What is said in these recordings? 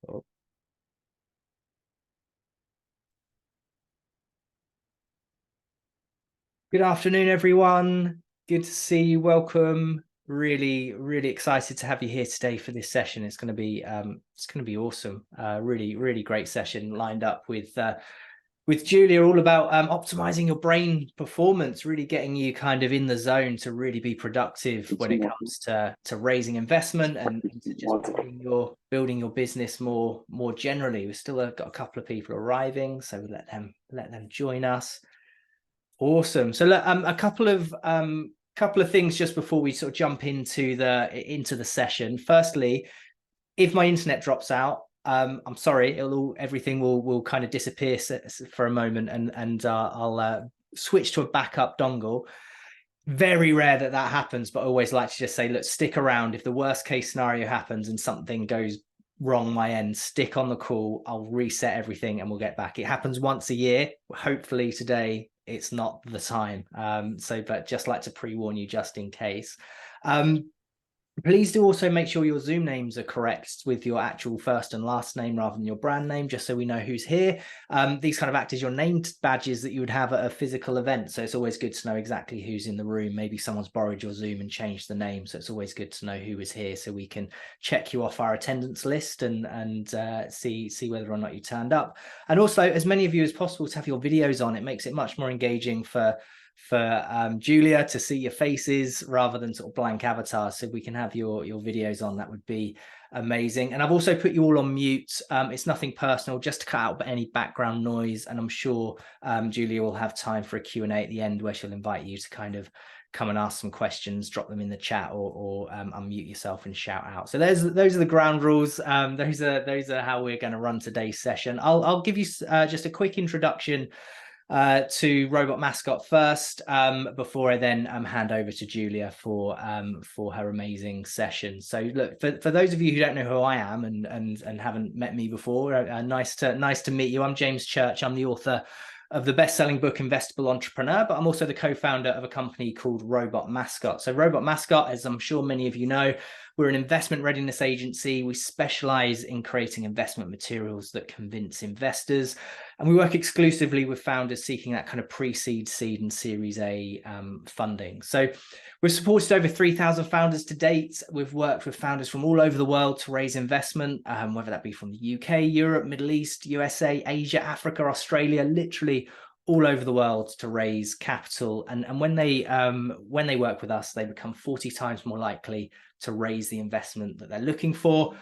Oh. Good afternoon, everyone. Good to see you. Welcome. Really excited to have you here today for this session. It's going to be awesome. Really great session lined up with Giulia, all about optimizing your brain performance, really getting you kind of in the zone to really be productive when it comes to raising investment and to just building your business more generally. We've still got a couple of people arriving, so we'll let them join us. Awesome. So look, a couple of things just before we sort of jump into the session. Firstly, if my internet drops out, I'm sorry, everything will kind of disappear for a moment, and I'll switch to a backup dongle. Very rare that happens, but I always like to just say, look, stick around. If the worst case scenario happens and something goes wrong my end, stick on the call. I'll reset everything and we'll get back. It happens once a year. Hopefully today it's not the time. But just like to pre-warn you just in case. Please do also make sure your Zoom names are correct with your actual first and last name rather than your brand name, just so we know who's here. These kind of act as your name badges that you would have at a physical event. So it's always good to know exactly who's in the room. Maybe someone's borrowed your Zoom and changed the name. So it's always good to know who is here so we can check you off our attendance list and see whether or not you turned up. And also, as many of you as possible to have your videos on. It makes it much more engaging for Giulia to see your faces rather than sort of blank avatars. So if we can have your videos on, that would be amazing. And I've also put you all on mute. It's nothing personal, just to cut out any background noise. And I'm sure Giulia will have time for a Q&A at the end where she'll invite you to kind of come and ask some questions, drop them in the chat, or unmute yourself and shout out. So those are the ground rules. Those are how we're going to run today's session. I'll give you just a quick introduction to Robot Mascot first, before I then hand over to Giulia for her amazing session. So look, for those of you who don't know who I am and haven't met me before, nice to meet you. I'm James Church. I'm the author of the best-selling book Investable Entrepreneur, but I'm also the co-founder of a company called Robot Mascot. So Robot Mascot, as I'm sure many of you know, we're an investment readiness agency. We specialize in creating investment materials that convince investors. And we work exclusively with founders seeking that kind of pre-seed, seed, and Series A funding. So we've supported over 3,000 founders to date. We've worked with founders from all over the world to raise investment, whether that be from the UK, Europe, Middle East, USA, Asia, Africa, Australia, literally all over the world to raise capital. And when they work with us, they become 40 times more likely to raise the investment that they're looking for.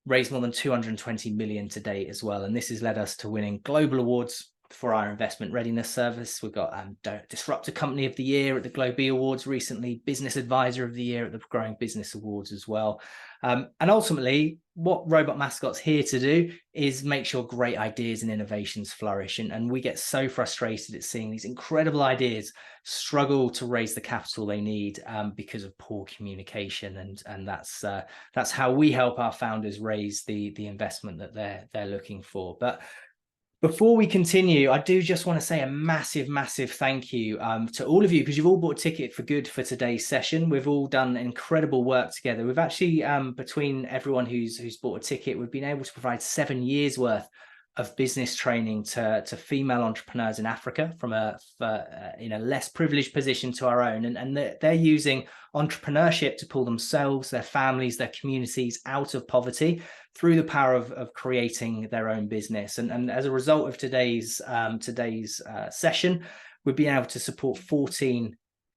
Raised more than 220 million to date as well. And this has led us to winning global awards for our investment readiness service. We've got Disruptor Company of the Year at the Globee Awards recently, Business Advisor of the Year at the Growing Business Awards as well. And ultimately, what Robot Mascot's here to do is make sure great ideas and innovations flourish. And we get so frustrated at seeing these incredible ideas struggle to raise the capital they need because of poor communication. And that's how we help our founders raise the investment that they're looking for. But before we continue, I do just want to say a massive thank you to all of you, because you've all bought a ticket for good for today's session. We've all done incredible work together. We've actually, between everyone who's bought a ticket, we've been able to provide 7 years worth of business training to female entrepreneurs in Africa from in a less privileged position to our own. And they're using entrepreneurship to pull themselves, their families, their communities out of poverty through the power of creating their own business. And as a result of today's session, we've been able to support 14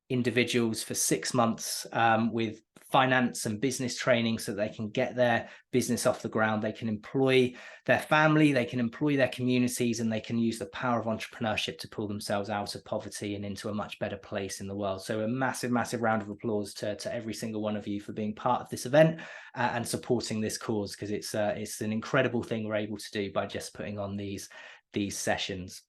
individuals for 6 months with finance and business training so they can get their business off the ground. They can employ their family, they can employ their communities, and they can use the power of entrepreneurship to pull themselves out of poverty and into a much better place in the world. So a massive round of applause to every single one of you for being part of this event and supporting this cause, because it's an incredible thing we're able to do by just putting on these sessions.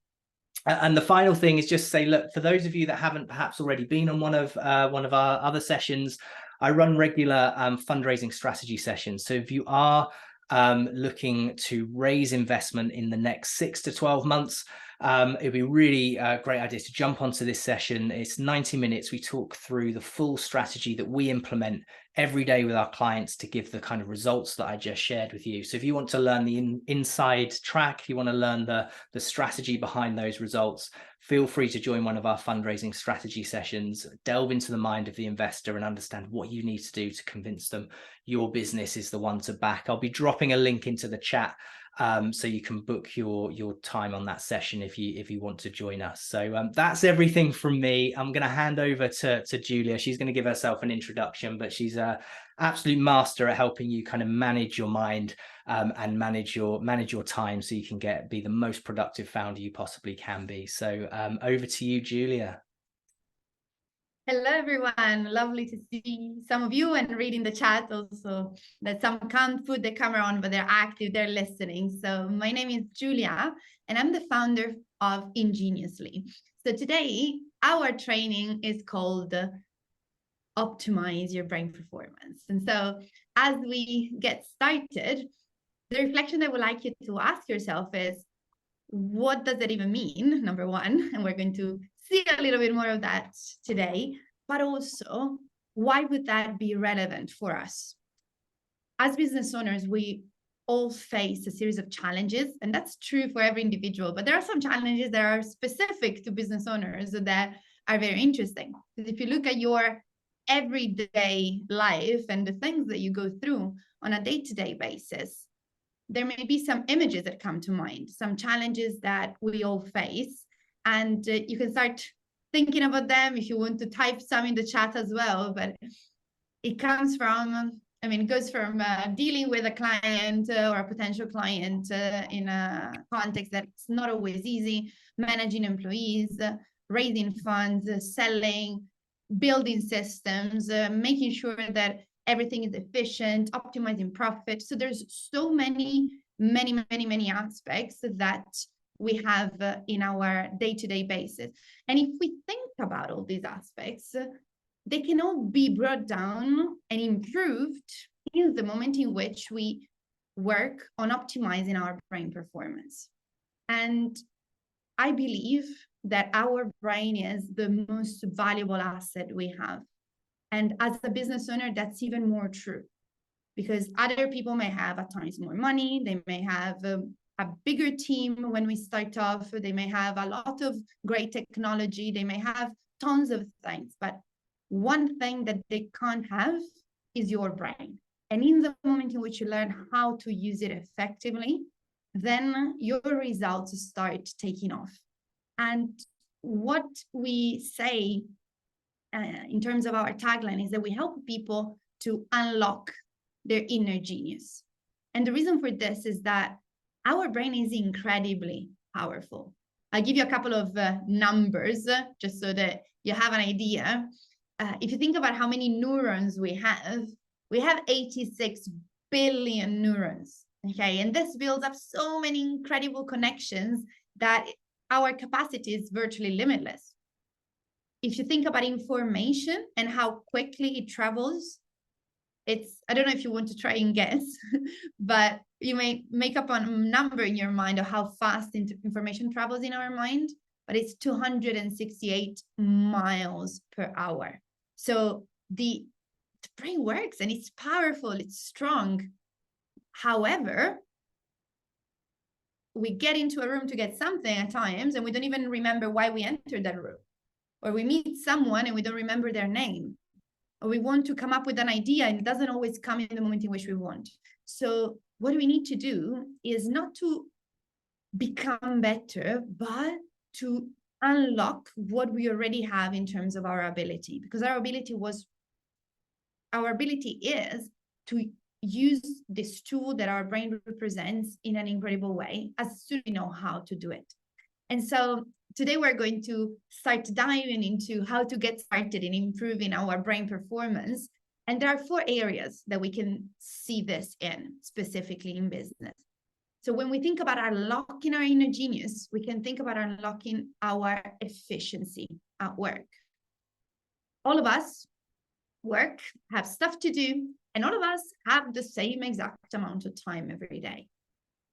And the final thing is just say, look, for those of you that haven't perhaps already been on one of our other sessions, I run regular fundraising strategy sessions. So if you are looking to raise investment in the next 6 to 12 months, it'd be really a great idea to jump onto this session. It's 90 minutes. We talk through the full strategy that we implement every day with our clients to give the kind of results that I just shared with you. So if you want to learn the inside track, if you want to learn the strategy behind those results, feel free to join one of our fundraising strategy sessions, delve into the mind of the investor and understand what you need to do to convince them your business is the one to back. I'll be dropping a link into the chat so you can book your time on that session if you want to join us. So that's everything from me. I'm going to hand over to Giulia. She's going to give herself an introduction, but she's an absolute master at helping you kind of manage your mind and manage your time so you can be the most productive founder you possibly can be. So over to you, Giulia. Hello, everyone. Lovely to see some of you and read in the chat also that some can't put the camera on, but they're active, they're listening. So my name is Giulia, and I'm the founder of inGeniusly. So today, our training is called Optimize Your Brain Performance. And so as we get started, the reflection I would like you to ask yourself is, what does that even mean? Number one, and we're going to see a little bit more of that today, but also, why would that be relevant for us? As business owners, we all face a series of challenges, and that's true for every individual, but there are some challenges that are specific to business owners that are very interesting. Because if you look at your everyday life and the things that you go through on a day-to-day basis, there may be some images that come to mind, some challenges that we all face, and you can start thinking about them if you want to type some in the chat as well. But it comes from, it goes from dealing with a client or a potential client in a context that's not always easy, managing employees, raising funds, selling, building systems, making sure that everything is efficient, optimizing profit. So there's so many aspects that we have in our day-to-day basis. And if we think about all these aspects, they can all be brought down and improved in the moment in which we work on optimizing our brain performance. And I believe that our brain is the most valuable asset we have. And as a business owner, that's even more true, because other people may have at times more money. They may have a bigger team when we start off. They may have a lot of great technology. They may have tons of things. But one thing that they can't have is your brain. And in the moment in which you learn how to use it effectively, then your results start taking off. And what we say in terms of our tagline is that we help people to unlock their inner genius. And the reason for this is that our brain is incredibly powerful. I'll give you a couple of numbers just so that you have an idea. If you think about how many neurons we have 86 billion neurons. Okay, and this builds up so many incredible connections that our capacity is virtually limitless. If you think about information and how quickly it travels, I don't know if you want to try and guess, but you may make up a number in your mind of how fast information travels in our mind, but it's 268 miles per hour. So the brain works and it's powerful, it's strong. However, we get into a room to get something at times and we don't even remember why we entered that room. Or we meet someone and we don't remember their name. Or we want to come up with an idea and it doesn't always come in the moment in which we want. So what we need to do is not to become better, but to unlock what we already have in terms of our ability. Because our ability is to use this tool that our brain represents in an incredible way as soon as we know how to do it. And so today we're going to start diving into how to get started in improving our brain performance. And there are 4 areas that we can see this in, specifically in business. So when we think about unlocking our inner genius, we can think about unlocking our efficiency at work. All of us work, have stuff to do, and all of us have the same exact amount of time every day.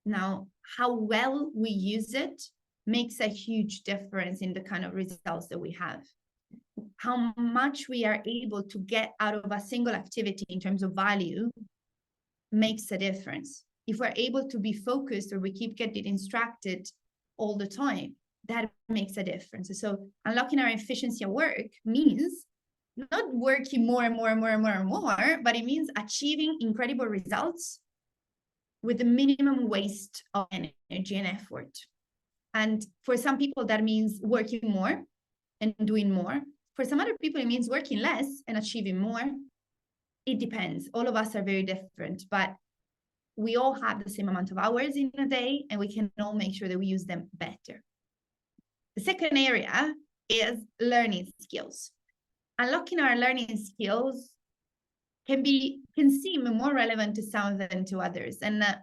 Now, how well we use it makes a huge difference in the kind of results that we have. How much we are able to get out of a single activity in terms of value makes a difference. If we're able to be focused or we keep getting distracted all the time, that makes a difference. So unlocking our efficiency at work means not working more and more and more and more and more, but it means achieving incredible results with the minimum waste of energy and effort. And for some people, that means working more and doing more. For some other people, it means working less and achieving more. It depends. All of us are very different, but we all have the same amount of hours in a day, and we can all make sure that we use them better. The second area is learning skills. Unlocking our learning skills can seem more relevant to some than to others. And the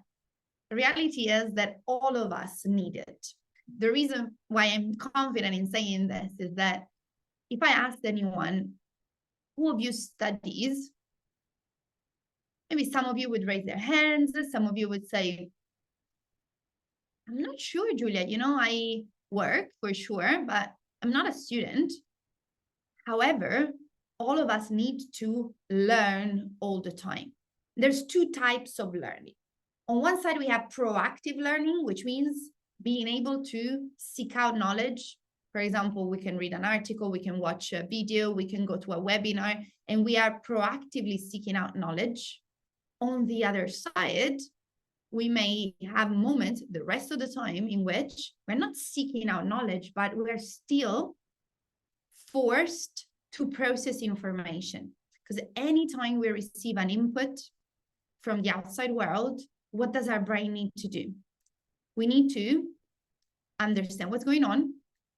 reality is that all of us need it. The reason why I'm confident in saying this is that if I asked anyone, who of you studies? Maybe some of you would raise their hands. Some of you would say, I'm not sure, Giulia. I work for sure, but I'm not a student. However, all of us need to learn all the time. There's two types of learning. On one side, we have proactive learning, which means being able to seek out knowledge. For example, we can read an article, we can watch a video, we can go to a webinar, and we are proactively seeking out knowledge. On the other side, we may have moments the rest of the time in which we're not seeking out knowledge, but we're still forced to process information. Because anytime we receive an input from the outside world, what does our brain need to do? We need to understand what's going on.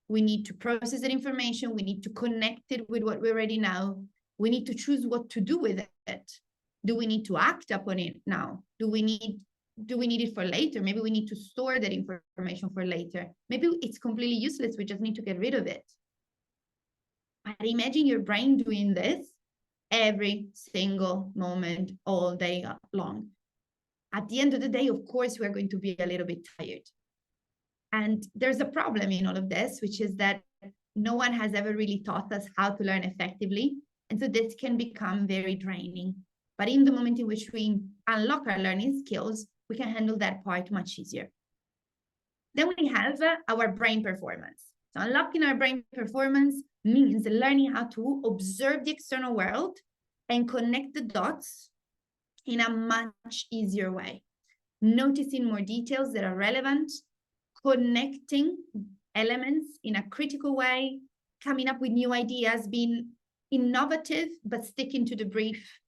We need to process that information. We need to connect it with what we already know. We need to choose what to do with it. Do we need to act upon it now? Do we need it for later? Maybe we need to store that information for later. Maybe it's completely useless. We just need to get rid of it. But imagine your brain doing this every single moment, all day long. At the end of the day, of course, we're going to be a little bit tired. And there's a problem in all of this, which is that no one has ever really taught us how to learn effectively. And so this can become very draining. But in the moment in which we unlock our learning skills, we can handle that part much easier. Then we have our brain performance. So unlocking our brain performance means learning how to observe the external world and connect the dots in a much easier way. Noticing more details that are relevant, connecting elements in a critical way, coming up with new ideas, being innovative, but sticking to the brief,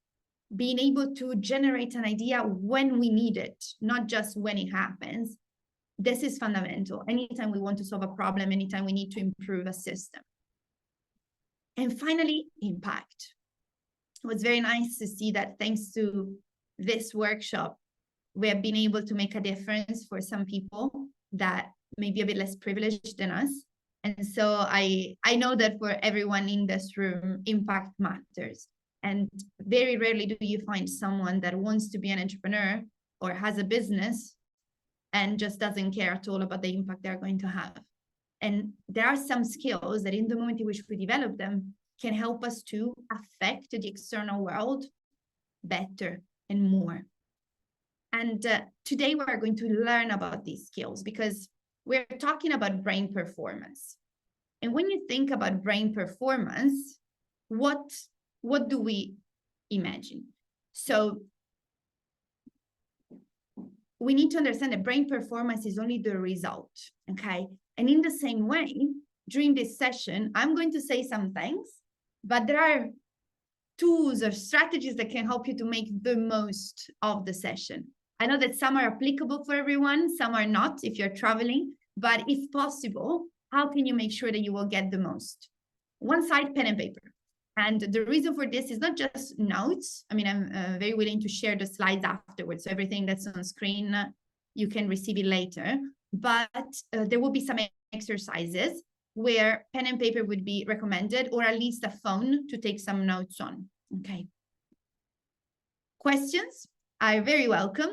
being able to generate an idea when we need it, not just when it happens. This is fundamental. Anytime we want to solve a problem, anytime we need to improve a system. And finally, impact. It was very nice to see that thanks to this workshop, we have been able to make a difference for some people that may be a bit less privileged than us. And so I know that for everyone in this room, impact matters. And very rarely do you find someone that wants to be an entrepreneur or has a business and just doesn't care at all about the impact they're going to have. And there are some skills that in the moment in which we develop them can help us to affect the external world better and more. And today we're going to learn about these skills because we're talking about brain performance. And when you think about brain performance, what do we imagine? So we need to understand that brain performance is only the result, okay? And in the same way, during this session, I'm going to say some things, but there are tools or strategies that can help you to make the most of the session. I know that some are applicable for everyone, some are not if you're traveling, but if possible, how can you make sure that you will get the most? One side, pen and paper. And the reason for this is not just notes. I mean, I'm very willing to share the slides afterwards. So everything that's on screen, you can receive it later. But there will be some exercises where pen and paper would be recommended, or at least a phone to take some notes on. Okay. Questions are very welcome.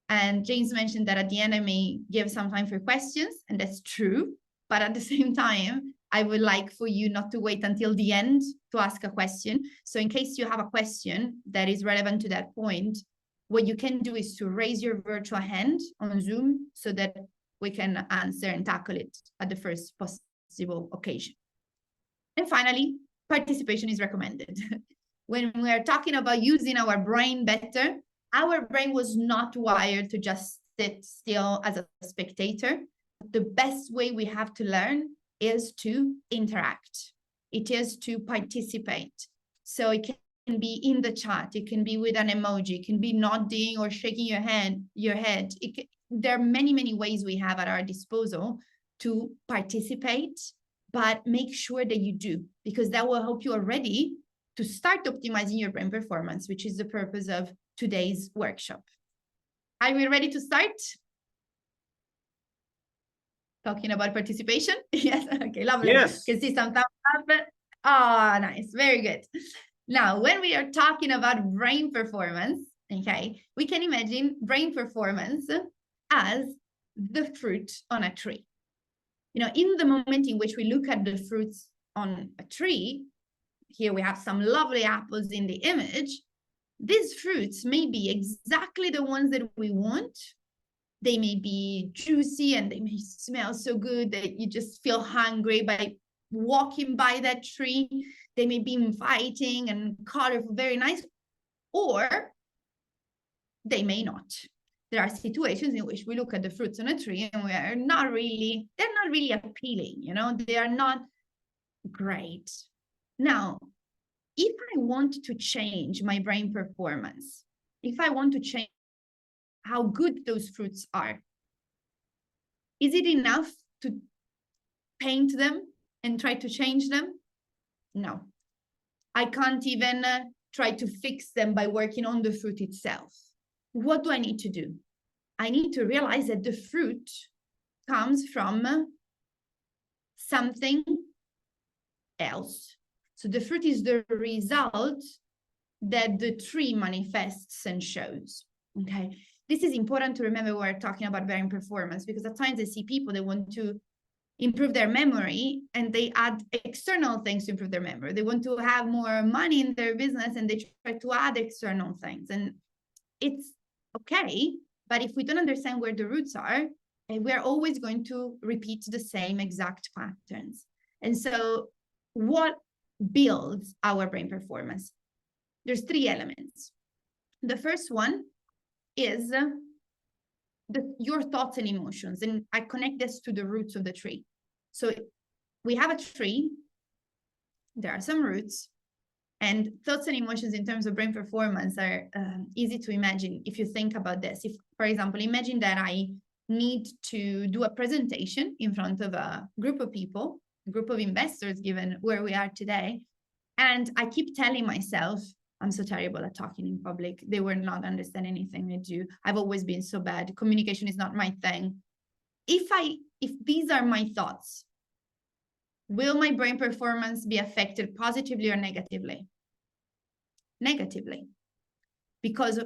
And James mentioned that at the end, I may give some time for questions, and that's true. But at the same time, I would like for you not to wait until the end to ask a question. So in case you have a question that is relevant to that point, what you can do is to raise your virtual hand on Zoom so that we can answer and tackle it at the first possible occasion. And finally, participation is recommended. When we are talking about using our brain better, our brain was not wired to just sit still as a spectator. The best way we have to learn is to interact. It is to participate. So it can be in the chat, it can be with an emoji, it can be nodding or shaking your head. There are many, many ways we have at our disposal to participate, but make sure that you do, because that will help you already to start optimizing your brain performance, which is the purpose of today's workshop. Are we ready to start? Talking about participation? Yes, okay, lovely. Yes. Can see some thumbs up. Oh, nice, very good. Now, when we are talking about brain performance, okay, we can imagine brain performance as the fruit on a tree. You know, in the moment in which we look at the fruits on a tree, here we have some lovely apples in the image. These fruits may be exactly the ones that we want. They may be juicy and they may smell so good that you just feel hungry by walking by that tree. They may be inviting and colorful, very nice, or they may not. There are situations in which we look at the fruits on a tree and they're not really appealing, you know, they are not great. Now, if I want to change my brain performance, if I want to change how good those fruits are, is it enough to paint them and try to change them? No. I can't even try to fix them by working on the fruit itself. What do I need to do? I need to realize that the fruit comes from something else. So the fruit is the result that the tree manifests and shows. Okay. This is important to remember when we're talking about brain performance, because at times I see people that want to improve their memory and they add external things to improve their memory. They want to have more money in their business and they try to add external things. And it's okay, but if we don't understand where the roots are, we're always going to repeat the same exact patterns. And so what builds our brain performance? There's three elements. The first one is your thoughts and emotions. And I connect this to the roots of the tree. So we have a tree, there are some roots, and thoughts and emotions in terms of brain performance are easy to imagine if you think about this. If, for example, imagine that I need to do a presentation in front of a group of people, a group of investors, given where we are today, and I keep telling myself, I'm so terrible at talking in public. They will not understand anything I do. I've always been so bad. Communication is not my thing. If these are my thoughts, will my brain performance be affected positively or negatively? Negatively. Because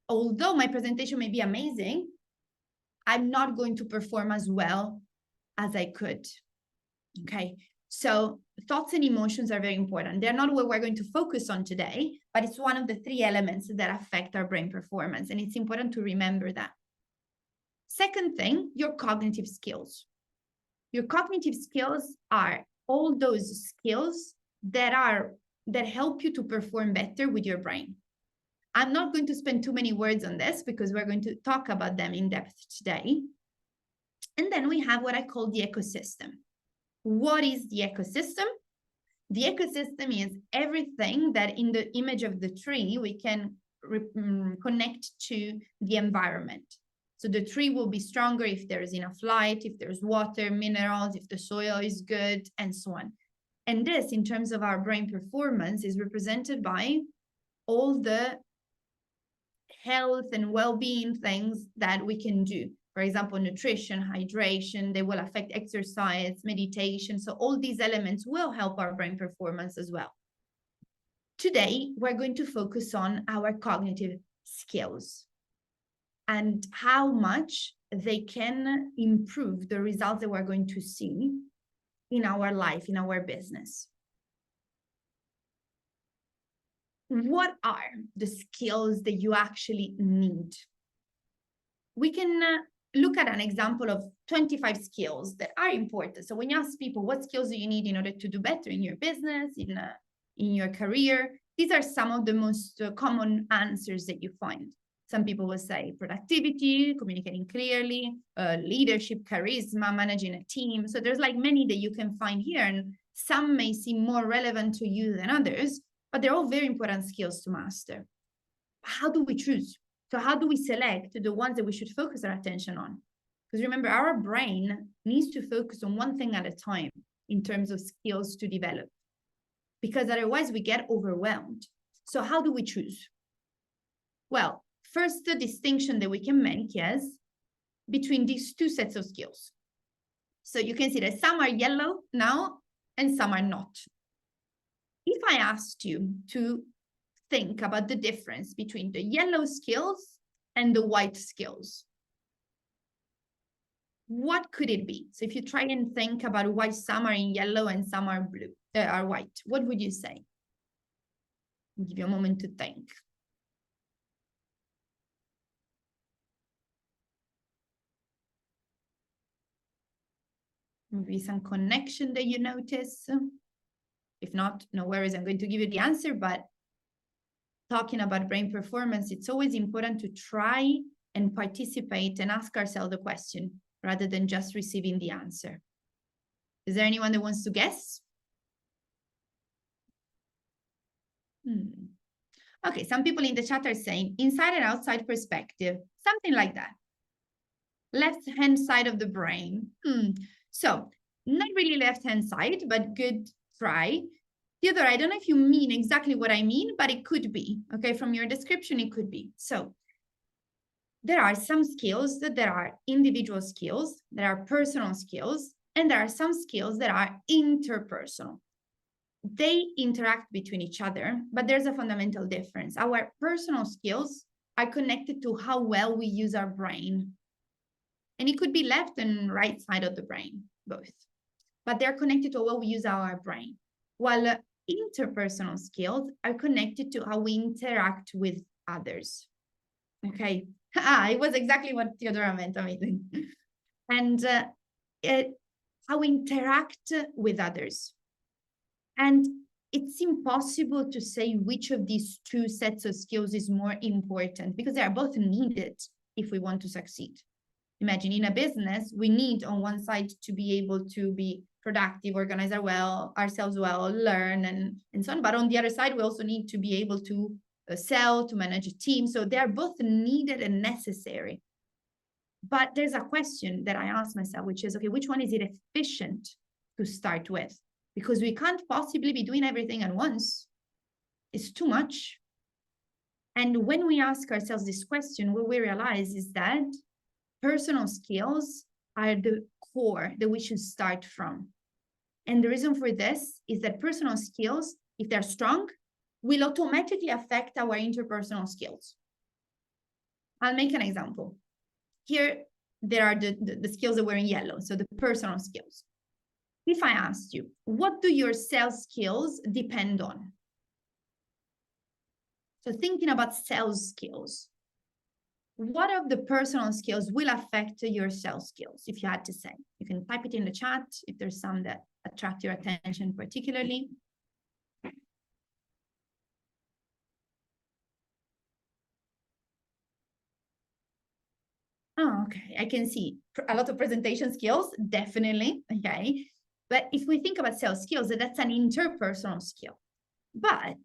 although my presentation may be amazing, I'm not going to perform as well as I could. Okay. So thoughts and emotions are very important. They're not what we're going to focus on today, but it's one of the three elements that affect our brain performance. And it's important to remember that. Second thing, your cognitive skills. Your cognitive skills are all those skills that help you to perform better with your brain. I'm not going to spend too many words on this because we're going to talk about them in depth today. And then we have what I call the ecosystem. What is the ecosystem? The ecosystem is everything that in the image of the tree we can connect to the environment. So the tree will be stronger if there is enough light, if there's water, minerals, if the soil is good, and so on. And this, in terms of our brain performance, is represented by all the health and well-being things that we can do. For example, nutrition, hydration, they will affect exercise, meditation. So all these elements will help our brain performance as well. Today, we're going to focus on our cognitive skills and how much they can improve the results that we're going to see in our life, in our business. What are the skills that you actually need? We can look at an example of 25 skills that are important. So when you ask people, what skills do you need in order to do better in your business, in your career? These are some of the most common answers that you find. Some people will say productivity, communicating clearly, leadership, charisma, managing a team. So there's like many that you can find here, and some may seem more relevant to you than others, but they're all very important skills to master. How do we choose? So how do we select the ones that we should focus our attention on? Because remember, our brain needs to focus on one thing at a time in terms of skills to develop, because otherwise we get overwhelmed. So how do we choose? Well, first, the distinction that we can make is between these two sets of skills. So you can see that some are yellow now and some are not. If I asked you to think about the difference between the yellow skills and the white skills, what could it be? So if you try and think about why some are in yellow and some are blue, are white, what would you say? I'll give you a moment to think. Maybe some connection that you notice. If not, no worries, I'm going to give you the answer. But talking about brain performance, it's always important to try and participate and ask ourselves the question rather than just receiving the answer. Is there anyone that wants to guess? Okay, some people in the chat are saying inside and outside perspective, something like that. Left-hand side of the brain. So not really left-hand side, but good try. Theodore, I don't know if you mean exactly what I mean, but it could be. Okay, from your description, it could be. So there are some skills that are individual skills, there are personal skills, and there are some skills that are interpersonal. They interact between each other, but there's a fundamental difference. Our personal skills are connected to how well we use our brain. And it could be left and right side of the brain, both. But they're connected to how well we use our brain. While interpersonal skills are connected to how we interact with others. Okay, it was exactly what Theodora meant, amazing. And how we interact with others. And it's impossible to say which of these two sets of skills is more important because they are both needed if we want to succeed. Imagine in a business, we need on one side to be able to be productive, organize ourselves well, learn, and so on. But on the other side, we also need to be able to sell, to manage a team. So they are both needed and necessary. But there's a question that I ask myself, which is, okay, which one is it efficient to start with? Because we can't possibly be doing everything at once. It's too much. And when we ask ourselves this question, what we realize is that personal skills are the core that we should start from. And the reason for this is that personal skills, if they're strong, will automatically affect our interpersonal skills. I'll make an example. Here, there are the skills that were in yellow, so the personal skills. If I asked you, what do your sales skills depend on? So thinking about sales skills, what of the personal skills will affect your sales skills, if you had to say? You can type it in the chat if there's some that attract your attention particularly. Oh, okay, I can see a lot of presentation skills, definitely, okay. But if we think about sales skills, that's an interpersonal skill. But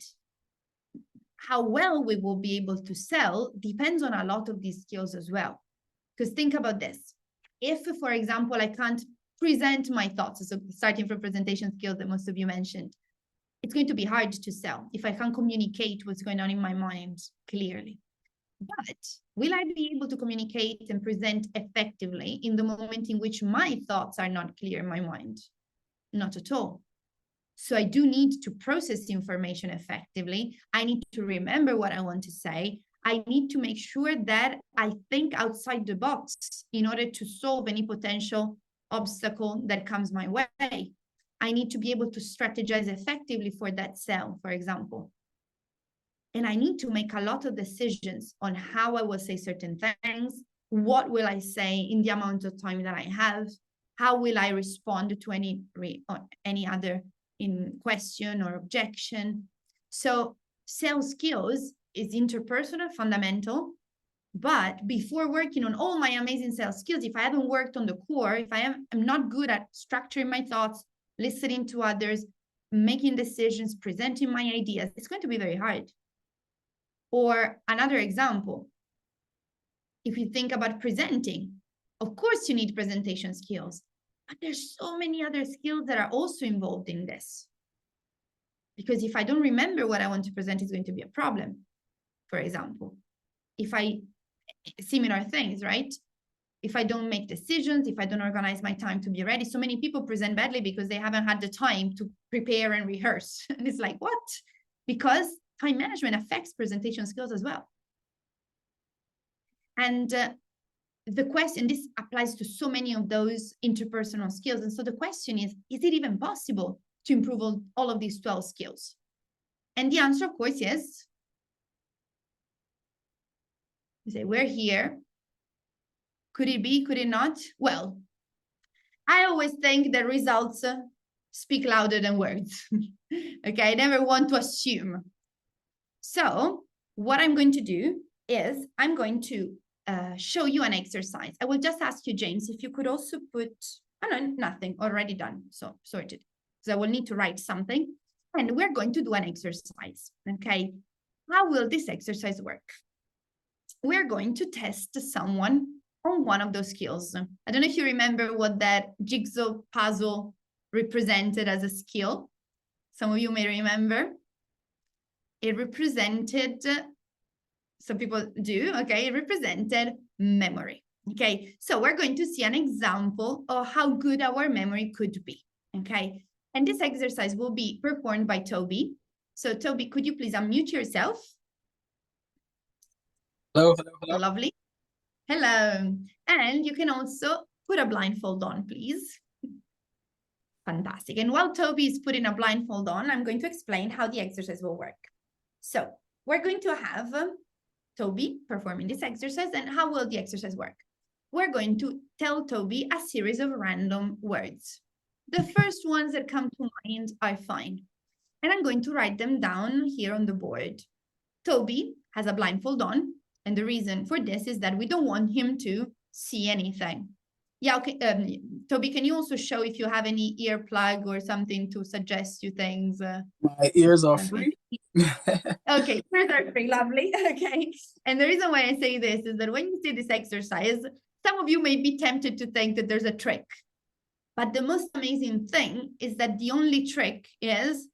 how well we will be able to sell depends on a lot of these skills as well. Because think about this. If, for example, I can't present my thoughts, so starting from presentation skills that most of you mentioned, it's going to be hard to sell if I can't communicate what's going on in my mind clearly. But will I be able to communicate and present effectively in the moment in which my thoughts are not clear in my mind? Not at all. So I do need to process information effectively. I need to remember what I want to say. I need to make sure that I think outside the box in order to solve any potential obstacle that comes my way. I need to be able to strategize effectively for that sale, for example. And I need to make a lot of decisions on how I will say certain things, what will I say in the amount of time that I have, how will I respond to any other in question or objection. So sales skills is interpersonal, fundamental. But before working on all my amazing sales skills, if I haven't worked on the core, if I'm not good at structuring my thoughts, listening to others, making decisions, presenting my ideas, it's going to be very hard. Or another example, if you think about presenting, of course you need presentation skills, but there's so many other skills that are also involved in this. Because if I don't remember what I want to present, it's going to be a problem. For example, similar things, right? If I don't make decisions, if I don't organize my time to be ready, so many people present badly because they haven't had the time to prepare and rehearse. And it's like, what? Because time management affects presentation skills as well. And the question, this applies to so many of those interpersonal skills. And so the question is it even possible to improve all of these 12 skills? And the answer, of course, is, you say, we're here. Could it be? Could it not? Well, I always think that results speak louder than words. Okay, I never want to assume. So what I'm going to do is I'm going to show you an exercise. I will just ask you, James, if you could also put, oh no, nothing, already done, so sorted. So I will need to write something, and we're going to do an exercise, okay? How will this exercise work? We're going to test someone on one of those skills. I don't know if you remember what that jigsaw puzzle represented as a skill. Some of you may remember. It represented, some people do, okay, it represented memory. Okay, so we're going to see an example of how good our memory could be. Okay, and this exercise will be performed by Toby. So Toby, could you please unmute yourself? Hello, hello, hello. Lovely. Hello. And you can also put a blindfold on, please. Fantastic. And while Toby is putting a blindfold on, I'm going to explain how the exercise will work. So we're going to have Toby performing this exercise. And how will the exercise work? We're going to tell Toby a series of random words. The first ones that come to mind are fine. And I'm going to write them down here on the board. Toby has a blindfold on. And the reason for this is that we don't want him to see anything. Yeah, okay. Toby, can you also show if you have any earplug or something to suggest you things? My ears are free. Okay, ears are free, lovely. Okay. And the reason why I say this is that when you see this exercise, some of you may be tempted to think that there's a trick. But the most amazing thing is that the only trick is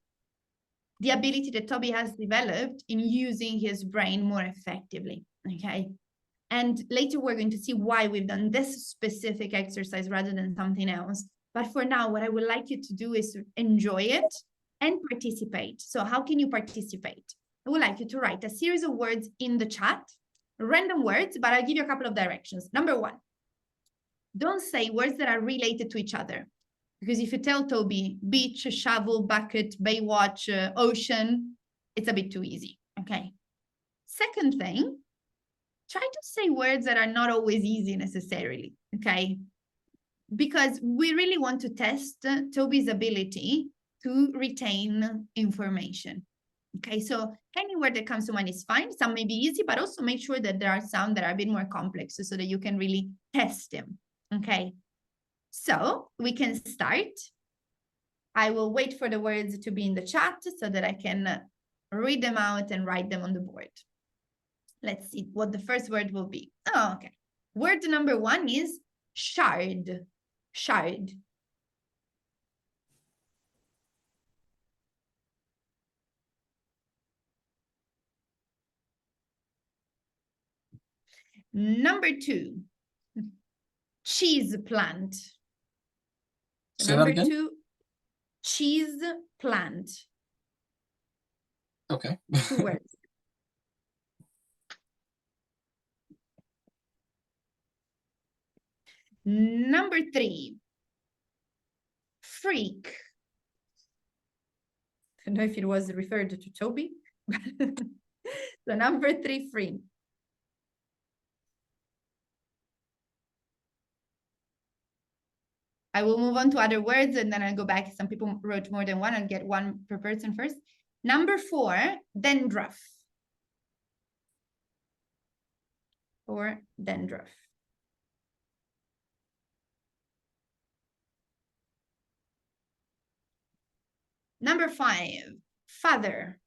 the ability that Toby has developed in using his brain more effectively, okay? And later we're going to see why we've done this specific exercise rather than something else. But for now, what I would like you to do is to enjoy it and participate. So how can you participate? I would like you to write a series of words in the chat, random words, but I'll give you a couple of directions. Number one, don't say words that are related to each other. Because if you tell Toby, beach, shovel, bucket, Baywatch, ocean, it's a bit too easy, okay? Second thing, try to say words that are not always easy necessarily, okay? Because we really want to test Toby's ability to retain information, okay? So any word that comes to mind is fine. Some may be easy, but also make sure that there are some that are a bit more complex so that you can really test him, okay? So we can start. I will wait for the words to be in the chat so that I can read them out and write them on the board. Let's see what the first word will be. Oh, okay. Word number one is shard. Shard. Number two, cheese plant. Say that again? Two, cheese plant. Okay. 2 words. Number 3, freak. I don't know if it was referred to Toby. So number 3, freak. I will move on to other words and then I'll go back. Some people wrote more than one. I'll get one per person first. Number 4, dandruff. Or dandruff. Number 5, father.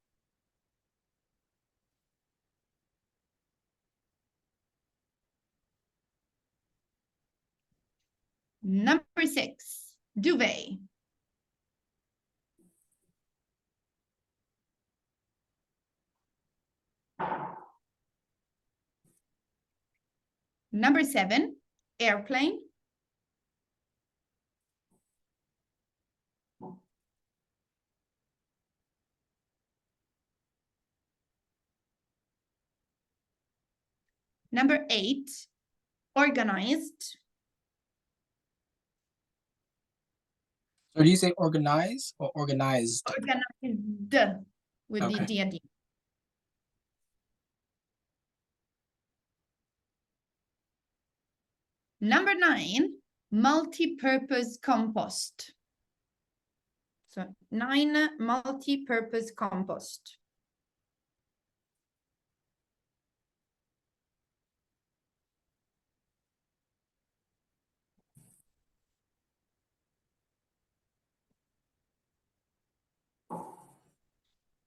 Number 6, duvet. Number 7, airplane. Number 8, organized. So do you say organize or organized? Organized with Okay. the D at the end. Number 9, multi-purpose compost. So 9, multi-purpose compost.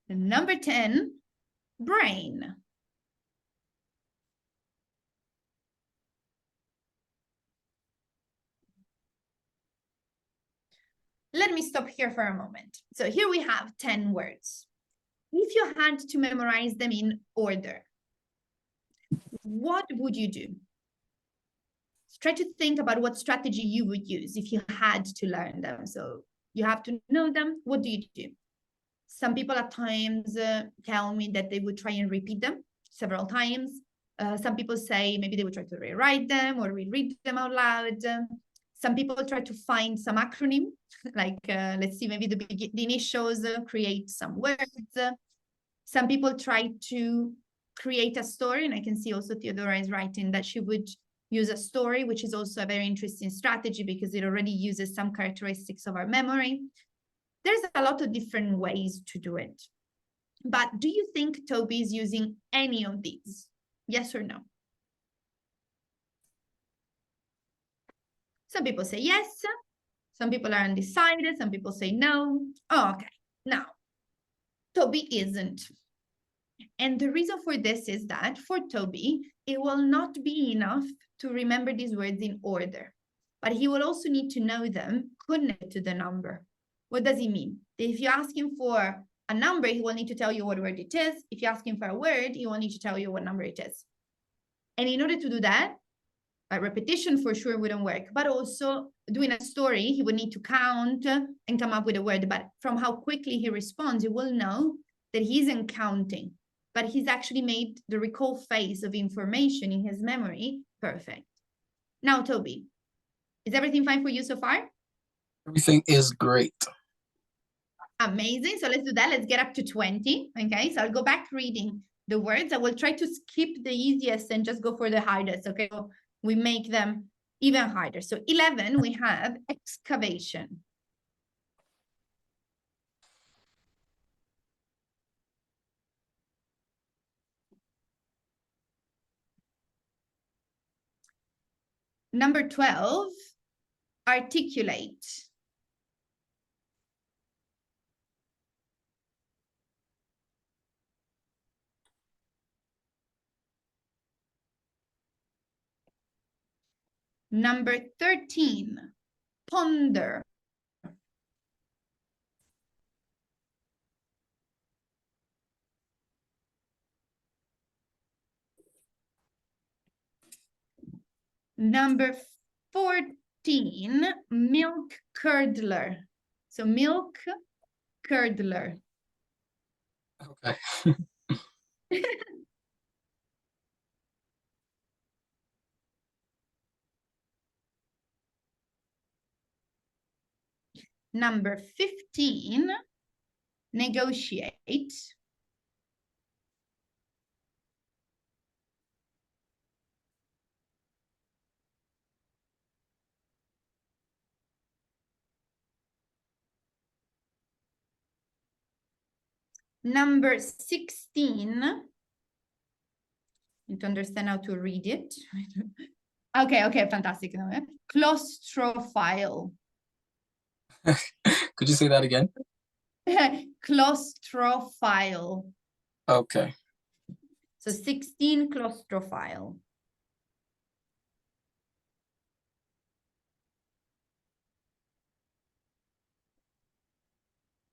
And number 10, brain. Let me stop here for a moment. So here we have 10 words. If you had to memorize them in order, what would you do? Try to think about what strategy you would use if you had to learn them. So you have to know them. What do you do? Some people at times tell me that they would try and repeat them several times. Some people say maybe they would try to rewrite them or reread them out loud. Some people try to find some acronym, like let's see, maybe the initials, create some words. Some people try to create a story, and I can see also Theodora is writing that she would use a story, which is also a very interesting strategy because it already uses some characteristics of our memory. There's a lot of different ways to do it. But do you think Toby is using any of these? Yes or no? Some people say yes. Some people are undecided. Some people say no. Oh, okay. Now, Toby isn't. And the reason for this is that for Toby, it will not be enough to remember these words in order, but he will also need to know them connected to the number. What does he mean? If you ask him for a number, he will need to tell you what word it is. If you ask him for a word, he will need to tell you what number it is. And in order to do that, a repetition for sure wouldn't work, but also doing a story, he would need to count and come up with a word. But from how quickly he responds, you will know that he isn't counting, but he's actually made the recall phase of information in his memory perfect. Now, Toby, is everything fine for you so far? Everything is great. Amazing. So let's do that. Let's get up to 20. Okay, so I'll go back reading the words. I will try to skip the easiest and just go for the hardest. Okay, so we make them even harder. So 11, we have excavation. Number 12, articulate. Number 13, ponder. Number 14, milk curdler. So milk curdler. Okay. Number 15, negotiate. Number 16, need to understand how to read it. Okay, fantastic. Claustrophile. Could you say that again? Claustrophile. Okay. So 16, claustrophile.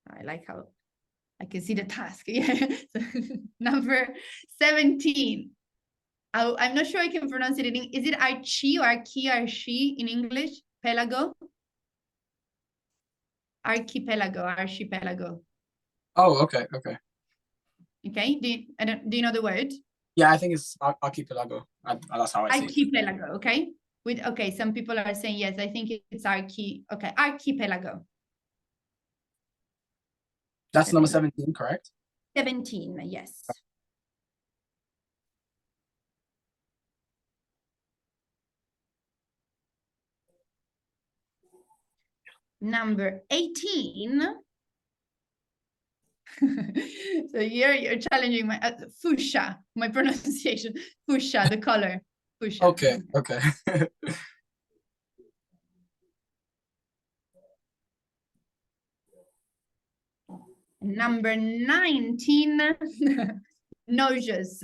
I like how I can see the task. Yeah. So, number 17. I'm not sure I can pronounce it is it archi or archi in English? Pelago? Archipelago. Oh, okay. Okay. Okay. Do you know the word? Yeah, I think it's archipelago. That's how I say it. Archipelago. Okay. Okay. Some people are saying yes. I think it's Okay. Archipelago. That's number 17, correct? 17. Yes. Number 18. So you're challenging my fuchsia, my pronunciation. Fuchsia, the color. Fuchsia. Okay. Okay. Number 19. Nauseous.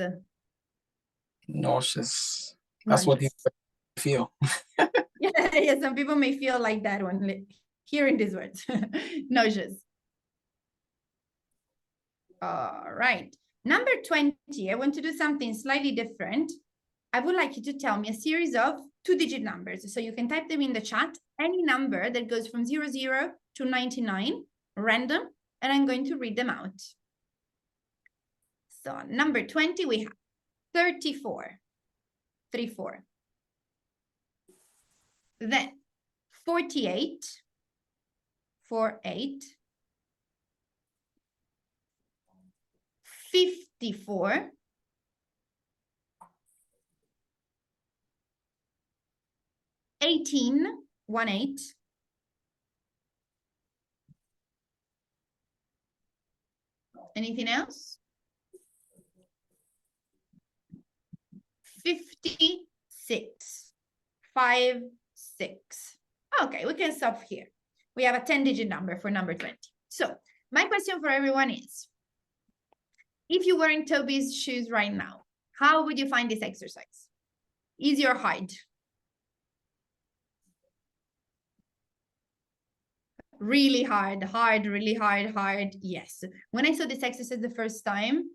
Nauseous. That's what people feel. Yeah, some people may feel like that when hearing these words. Nauseous. All right. Number 20, I want to do something slightly different. I would like you to tell me a series of 2-digit numbers. So you can type them in the chat, any number that goes from 00 to 99, random, and I'm going to read them out. So number 20, we have 34. 34. Then 48. 48. 54. 18. 18. Anything else? 56. 56. Okay, we can stop here. We have a 10-digit number for number 20. So my question for everyone is, if you were in Toby's shoes right now, how would you find this exercise? Easy or hard? Really hard, really hard. Yes. When I saw this exercise the first time,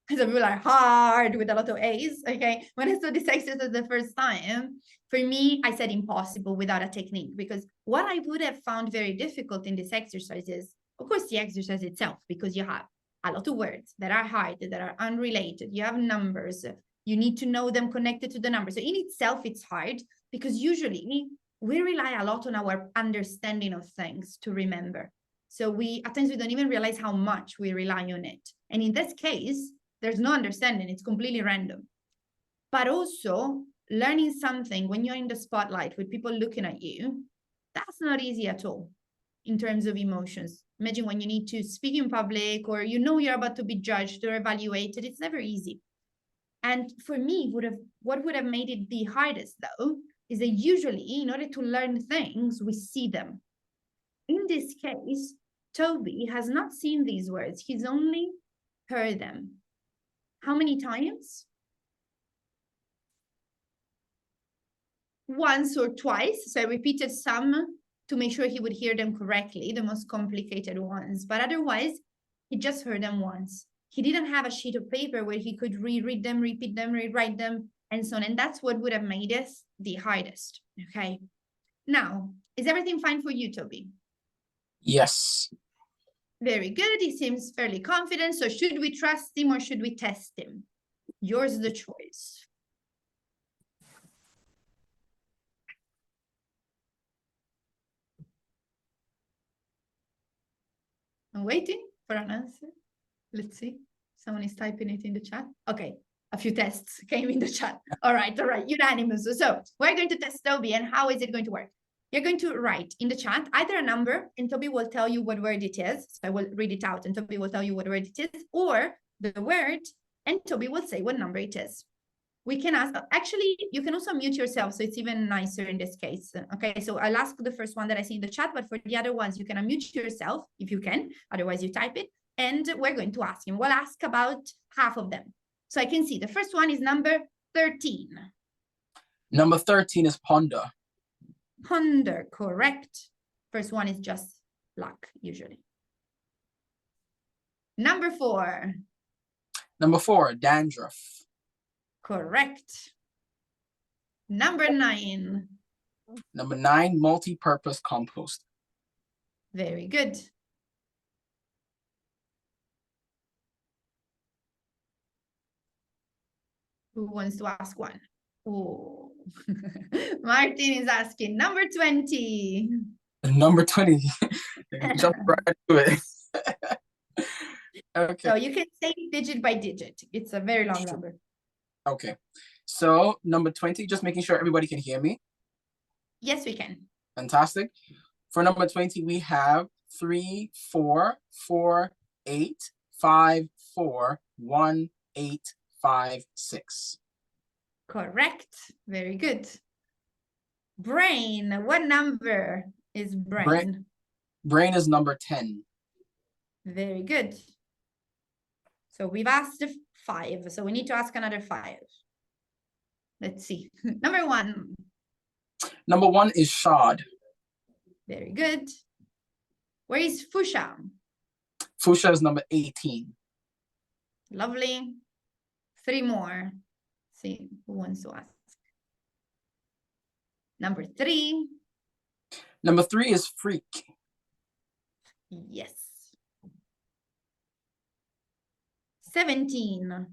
some people are hard with a lot of A's, okay? When I saw this exercise the first time, for me, I said impossible without a technique, because what I would have found very difficult in this exercise is, of course, the exercise itself, because you have a lot of words that are hard, that are unrelated. You have numbers. You need to know them connected to the numbers. So in itself, it's hard because usually we rely a lot on our understanding of things to remember. So at times we don't even realize how much we rely on it. And in this case, there's no understanding. It's completely random. But also learning something when you're in the spotlight with people looking at you, that's not easy at all in terms of emotions. Imagine when you need to speak in public or you're about to be judged or evaluated. It's never easy. And for me, what would have made it the hardest, though, is that usually in order to learn things, we see them. In this case, Toby has not seen these words. He's only heard them. How many times? Once or twice. So I repeated some to make sure he would hear them correctly, the most complicated ones. But otherwise, he just heard them once. He didn't have a sheet of paper where he could reread them, repeat them, rewrite them, and so on. And that's what would have made this the hardest. Okay. Now, is everything fine for you, Toby? Yes. Very good. He seems fairly confident. So should we trust him or should we test him? Yours is the choice. I'm waiting for an answer. Let's see. Someone is typing it in the chat. Okay. A few tests came in the chat. All right. Unanimous. So we're going to test Toby, and how is it going to work? You're going to write in the chat either a number, and Toby will tell you what word it is. So I will read it out, and Toby will tell you what word it is, or the word, and Toby will say what number it is. We can ask, actually, you can also mute yourself, so it's even nicer in this case. Okay, so I'll ask the first one that I see in the chat, but for the other ones, you can unmute yourself if you can, otherwise you type it, and we're going to ask him. We'll ask about half of them. So I can see the first one is number 13. Number 13 is ponder. Ponder, correct. First one is just luck, usually. Number 4. Number 4, dandruff. Correct. Number 9. Number 9, multi-purpose compost. Very good. Who wants to ask one? Oh, Martin is asking. Number 20. Number 20. Jump right to it. Okay. So you can say digit by digit. It's a very long number. Okay. So number 20, just making sure everybody can hear me. Yes, we can. Fantastic. For number 20, we have 3, 4, 4, 8, 5, 4, 1, 8, 5, 6. Correct. Very good. Brain. What number is brain? Brain is number 10. Very good. So we've asked 5. So we need to ask another 5. Let's see. Number 1. Number 1 is shod. Very good. Where is fuchsia? Fuchsia is number 18. Lovely. 3 more. Let's see who wants to ask. Number 3. Number 3 is freak. Yes. 17.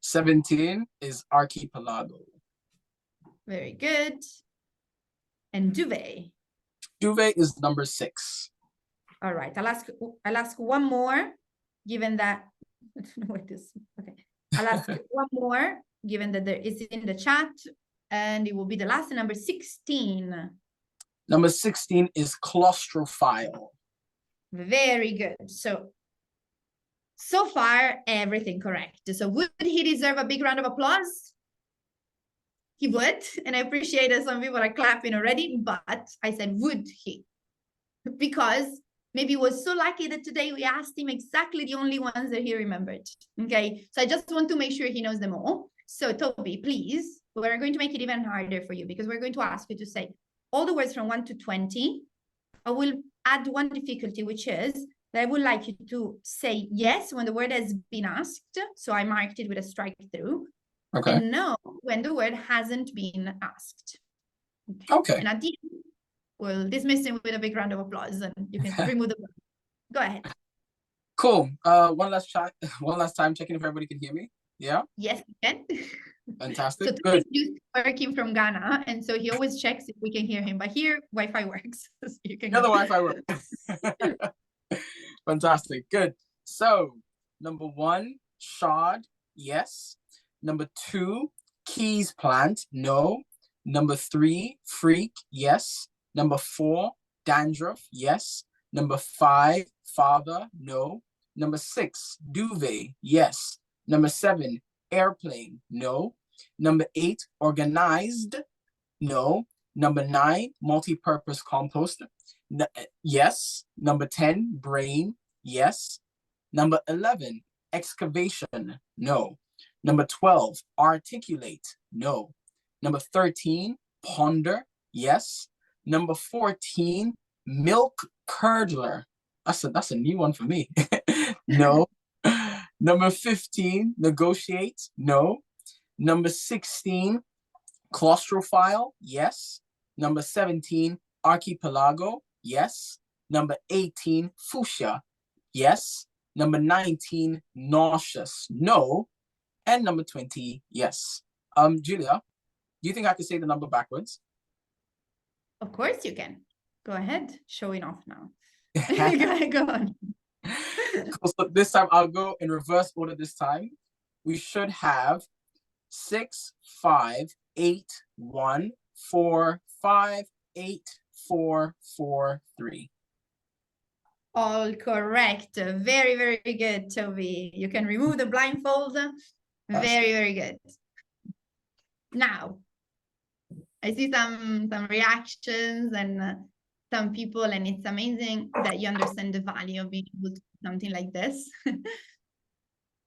17 is archipelago. Very good. And duvet. Duvet is number 6. All right. I'll ask one more, given that I don't know what this. Okay. I'll ask one more, given that there is in the chat, and it will be the last, number 16. Number 16 is claustrophile. Very good. So far, everything correct. So would he deserve a big round of applause? He would. And I appreciate that some people are clapping already, but I said, would he? Because maybe he was so lucky that today we asked him exactly the only ones that he remembered. Okay. So I just want to make sure he knows them all. So Toby, please, we're going to make it even harder for you because we're going to ask you to say all the words from 1 to 20. I will add one difficulty, which is that I would like you to say yes when the word has been asked. So I marked it with a strike through. Okay. And no when the word hasn't been asked. Okay. And at the end, we'll dismiss him with a big round of applause and you can remove the word. Go ahead. Cool. One last time checking if everybody can hear me. Yeah. Yes, we can. Fantastic. So Good. He's working from Ghana, and so he always checks if we can hear him. But here, Wi-Fi works. So you can Yeah, the Wi-Fi works. Fantastic. Good. So number 1, shod. Yes. Number 2, keys plant. No. Number 3, freak. Yes. Number 4, dandruff. Yes. Number 5, father. No. Number 6, duvet. Yes. Number 7, airplane. No. Number 8, organized. No. Number 9, multi-purpose compost. Yes. Number 10, brain. Yes. Number 11, excavation. No. Number 12, articulate. No. Number 13, ponder. Yes. Number 14, milk curdler. That's a new one for me. No. Number 15, negotiate. No. Number 16, claustrophile. Yes. Number 17, archipelago. Yes. Number 18, fuchsia, yes. Number 19, nauseous, no. And number 20, yes. Giulia, do you think I could say the number backwards? Of course you can. Go ahead, showing off now. Go on. Cool. So this time I'll go in reverse order this time. We should have 6, 5, 8, 1, 4, 5, 8, 4, 4, 3. All correct. Very, very good, Toby. You can remove the blindfold. Very, very good. Now, I see some reactions and some people, and it's amazing that you understand the value of being able to do something like this.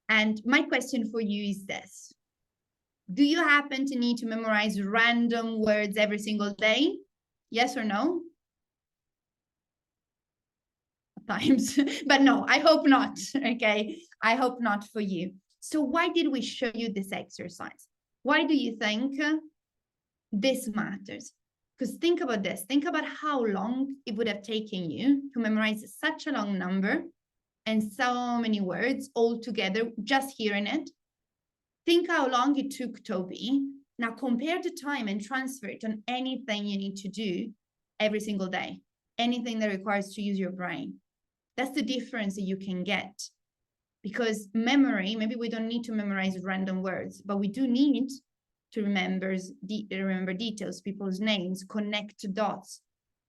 And my question for you is this. Do you happen to need to memorize random words every single day? Yes or no? Times, but no, I hope not. Okay, I hope not for you. So why did we show you this exercise? Why do you think this matters? Because think about this. Think about how long it would have taken you to memorize such a long number and so many words all together, just hearing it. Think how long it took Toby. Now compare the time and transfer it on anything you need to do every single day, anything that requires to use your brain. That's the difference that you can get. Because memory, maybe we don't need to memorize random words, but we do need to remember details, people's names, connect dots.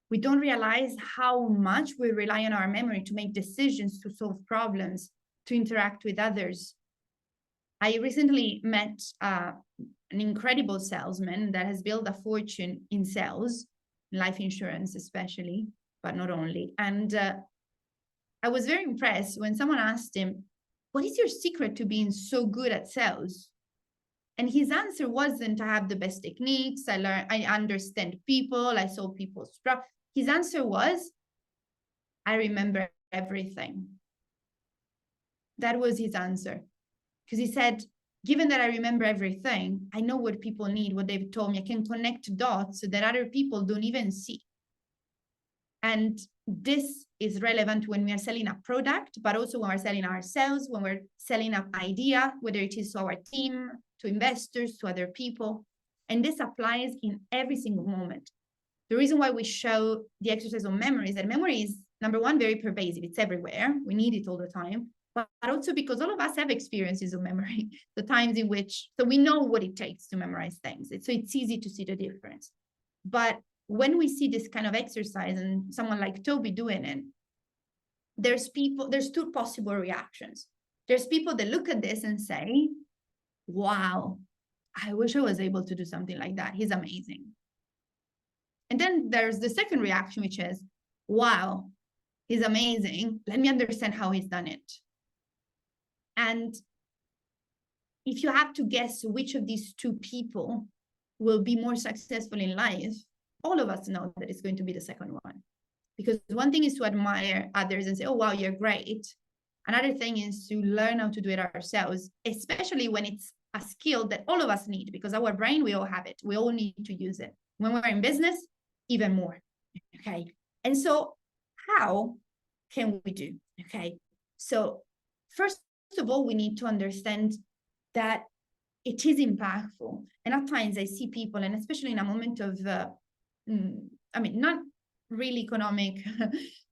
We don't realize how much we rely on our memory to make decisions, to solve problems, to interact with others. I recently met an incredible salesman that has built a fortune in sales, life insurance especially, but not only. And I was very impressed when someone asked him, what is your secret to being so good at sales? And his answer wasn't, I have the best techniques, I understand people, I solve people's problems. His answer was, I remember everything. That was his answer. Because he said, given that I remember everything, I know what people need, what they've told me. I can connect dots that other people don't even see. And this is relevant when we are selling a product, but also when we're selling ourselves, when we're selling an idea, whether it is to our team, to investors, to other people. And this applies in every single moment. The reason why we show the exercise on memory is that memory is, number one, very pervasive. It's everywhere. We need it all the time. But also because all of us have experiences of memory, the times in which, so we know what it takes to memorize things. So it's easy to see the difference. But when we see this kind of exercise and someone like Toby doing it, there's two possible reactions. There's people that look at this and say, wow, I wish I was able to do something like that. He's amazing. And then there's the second reaction, which is, wow, he's amazing. Let me understand how he's done it. And if you have to guess which of these two people will be more successful in life, all of us know that it's going to be the second one. Because one thing is to admire others and say, oh, wow, you're great. Another thing is to learn how to do it ourselves, especially when it's a skill that all of us need, because our brain, we all have it. We all need to use it. When we're in business, even more. Okay. And so how can we do? Okay. So first of all, we need to understand that it is impactful. And at times I see people, and especially in a moment of, not really economic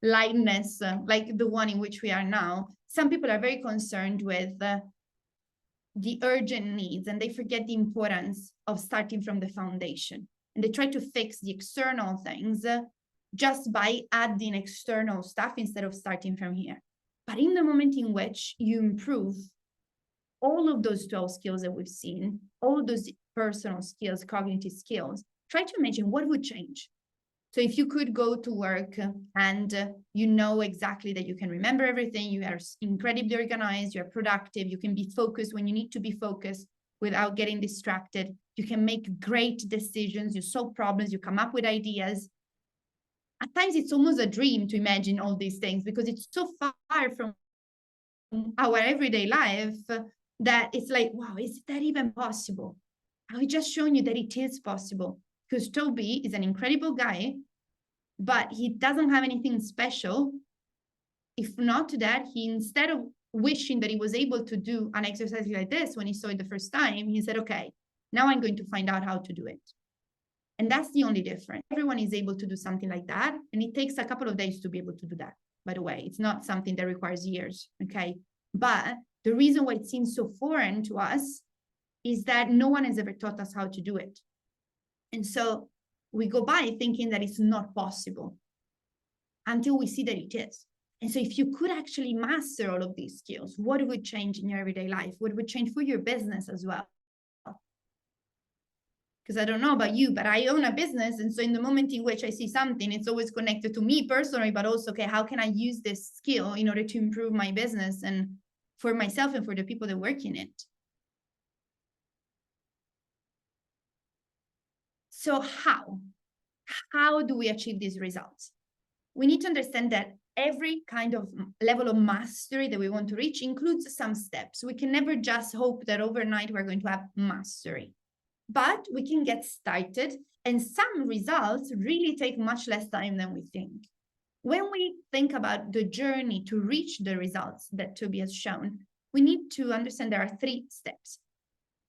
lightness, like the one in which we are now, some people are very concerned with the urgent needs, and they forget the importance of starting from the foundation. And they try to fix the external things just by adding external stuff instead of starting from here. But in the moment in which you improve all of those 12 skills that we've seen, all of those personal skills, cognitive skills, try to imagine what would change. So if you could go to work and you know exactly that you can remember everything, you are incredibly organized, you're productive, you can be focused when you need to be focused without getting distracted, you can make great decisions, you solve problems, you come up with ideas. At times it's almost a dream to imagine all these things because it's so far from our everyday life that it's like, wow, is that even possible? I've just shown you that it is possible. Because Toby is an incredible guy but he doesn't have anything special. If not that, he, instead of wishing that he was able to do an exercise like this when he saw it the first time, he said, okay, now I'm going to find out how to do it. And that's the only difference. Everyone is able to do something like that. And it takes a couple of days to be able to do that, by the way. It's not something that requires years, okay? But the reason why it seems so foreign to us is that no one has ever taught us how to do it. And so we go by thinking that it's not possible until we see that it is. And so if you could actually master all of these skills, what would change in your everyday life? What would change for your business as well? Because I don't know about you, but I own a business. And so in the moment in which I see something, it's always connected to me personally, but also, okay, how can I use this skill in order to improve my business and for myself and for the people that work in it? So how do we achieve these results? We need to understand that every kind of level of mastery that we want to reach includes some steps. We can never just hope that overnight we're going to have mastery, but we can get started, and some results really take much less time than we think. When we think about the journey to reach the results that Toby has shown, we need to understand there are 3 steps.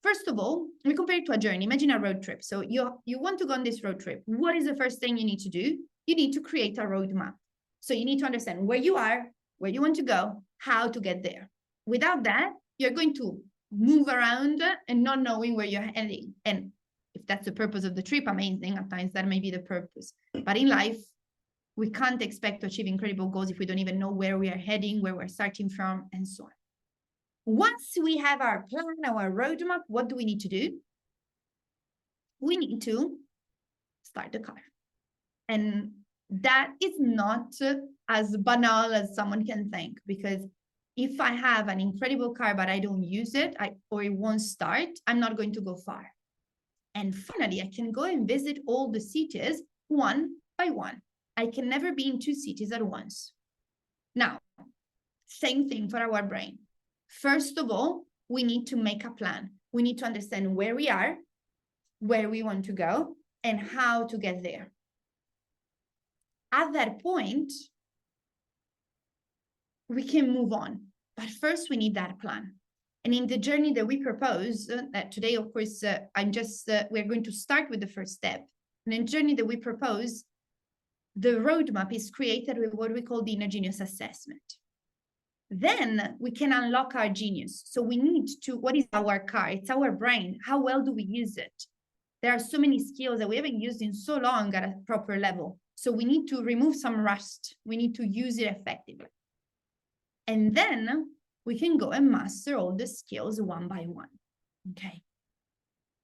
First of all, we compare it to a journey. Imagine a road trip. So you want to go on this road trip. What is the first thing you need to do? You need to create a roadmap. So you need to understand where you are, where you want to go, how to get there. Without that, you're going to move around and not knowing where you're heading. And if that's the purpose of the trip, amazing. At times that may be the purpose. But in life, we can't expect to achieve incredible goals if we don't even know where we are heading, where we're starting from, and so on. Once we have our plan, our roadmap, what do we need to do? We need to start the car. And that is not as banal as someone can think, because if I have an incredible car, but I don't use it, or it won't start, I'm not going to go far. And finally, I can go and visit all the cities one by one. I can never be in 2 cities at once. Now, same thing for our brain. First of all, we need to make a plan. We need to understand where we are, where we want to go, and how to get there. At that point, we can move on. But first, we need that plan. And in the journey that we propose, today, of course, we're going to start with the first step. And in the journey that we propose, the roadmap is created with what we call the inGenius assessment. Then we can unlock our genius. So we need to, what is our car? It's our brain. How well do we use it? There are so many skills that we haven't used in so long at a proper level. So we need to remove some rust. We need to use it effectively. And then we can go and master all the skills one by one. Okay.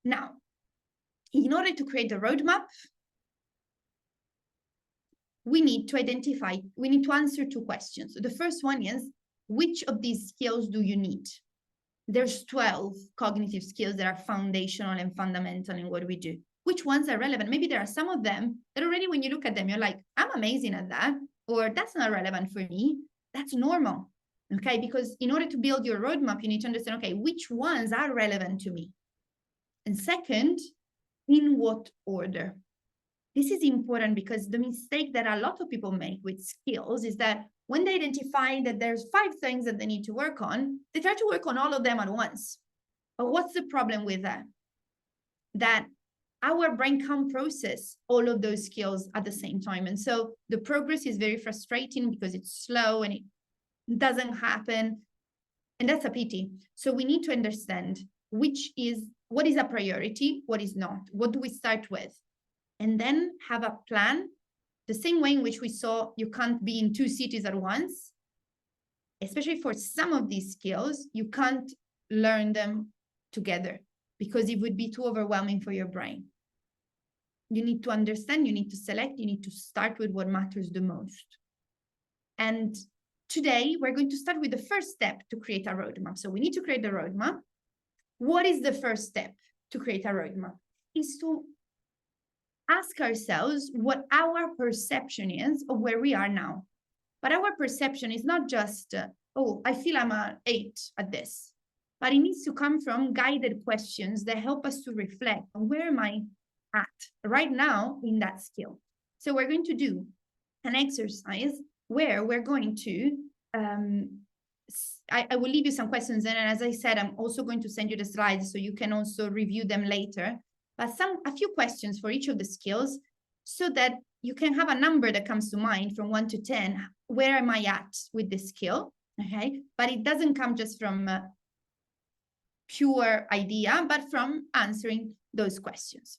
Now, in order to create the roadmap, we need to answer 2 questions. The first one is, which of these skills do you need? There's 12 cognitive skills that are foundational and fundamental in what we do. Which ones are relevant? Maybe there are some of them that already when you look at them, you're like, I'm amazing at that, or that's not relevant for me. That's normal, okay? Because in order to build your roadmap, you need to understand, okay, which ones are relevant to me? And second, in what order? This is important because the mistake that a lot of people make with skills is that when they identify that there's 5 things that they need to work on, they try to work on all of them at once. But what's the problem with that? That our brain can't process all of those skills at the same time. And so the progress is very frustrating because it's slow and it doesn't happen. And that's a pity. So we need to understand what is a priority, what is not, what do we start with? And then have a plan, the same way in which we saw you can't be in 2 cities at once. Especially for some of these skills, you can't learn them together because it would be too overwhelming for your brain. You need to understand, you need to select, you need to start with what matters the most. And today, we're going to start with the first step to create a roadmap. So we need to create the roadmap. What is the first step to create a roadmap? Is to ask ourselves what our perception is of where we are now. But our perception is not just, oh, I feel I'm an 8 at this. But it needs to come from guided questions that help us to reflect on where am I at right now in that skill. So we're going to do an exercise where we're going to, I will leave you some questions, and as I said, I'm also going to send you the slides so you can also review them later. But a few questions for each of the skills so that you can have a number that comes to mind from 1 to 10. Where am I at with this skill? Okay, but it doesn't come just from pure idea, but from answering those questions.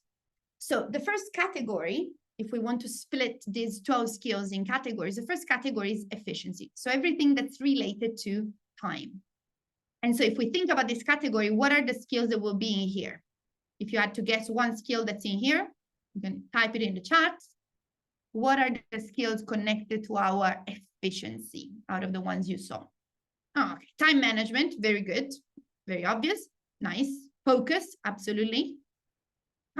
So the first category, if we want to split these 12 skills in categories, the first category is efficiency. So everything that's related to time. And so if we think about this category, what are the skills that will be in here? If you had to guess one skill that's in here, you can type it in the chat. What are the skills connected to our efficiency out of the ones you saw? Oh, okay. Time management, very good. Very obvious. Nice. Focus, absolutely.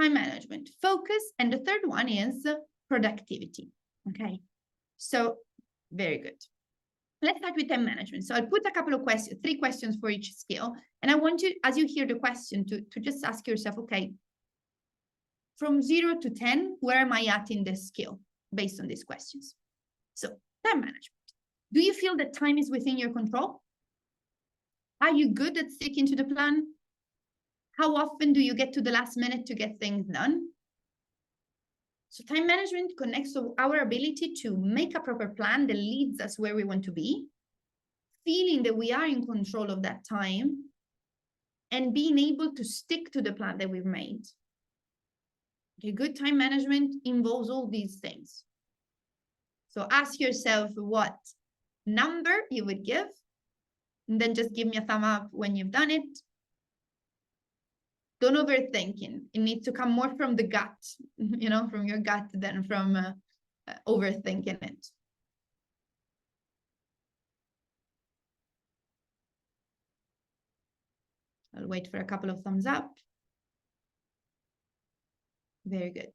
Time management, focus. And the third one is productivity. Okay. So very good. Let's start with time management. So I'll put a couple of questions, 3 questions for each skill. And I want you, as you hear the question, to just ask yourself, okay, from 0 to 10, where am I at in this skill based on these questions? So time management. Do you feel that time is within your control? Are you good at sticking to the plan? How often do you get to the last minute to get things done? So time management connects to our ability to make a proper plan that leads us where we want to be, feeling that we are in control of that time, and being able to stick to the plan that we've made. Okay, good time management involves all these things. So ask yourself what number you would give, and then just give me a thumb up when you've done it. Don't overthink it. It needs to come more from the gut, you know, from your gut than from overthinking it. I'll wait for a couple of thumbs up. Very good.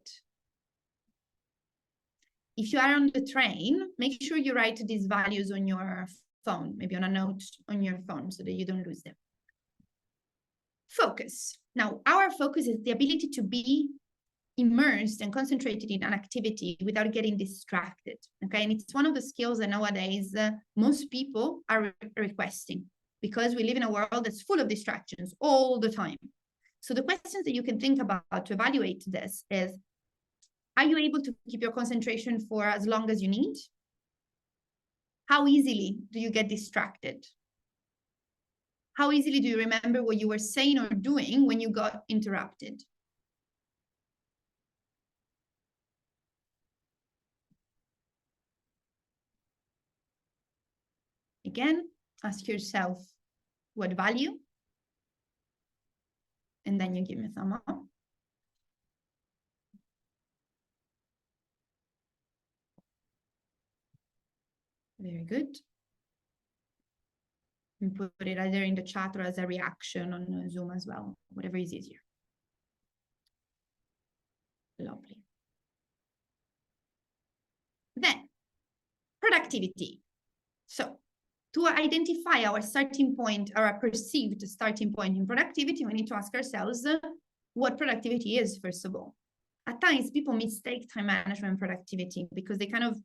If you are on the train, make sure you write these values on your phone, maybe on a note on your phone so that you don't lose them. Focus. Now, our focus is the ability to be immersed and concentrated in an activity without getting distracted. Okay, and it's one of the skills that nowadays most people are requesting because we live in a world that's full of distractions all the time. So the questions that you can think about to evaluate this is, are you able to keep your concentration for as long as you need? How easily do you get distracted? How easily do you remember what you were saying or doing when you got interrupted? Again, ask yourself what value, and then you give me a thumb up. Very good. And put it either in the chat or as a reaction on Zoom as well, whatever is easier. Lovely. Then, productivity. So, to identify our starting point, or a perceived starting point in productivity, we need to ask ourselves what productivity is, first of all. At times, people mistake time management and productivity because they kind of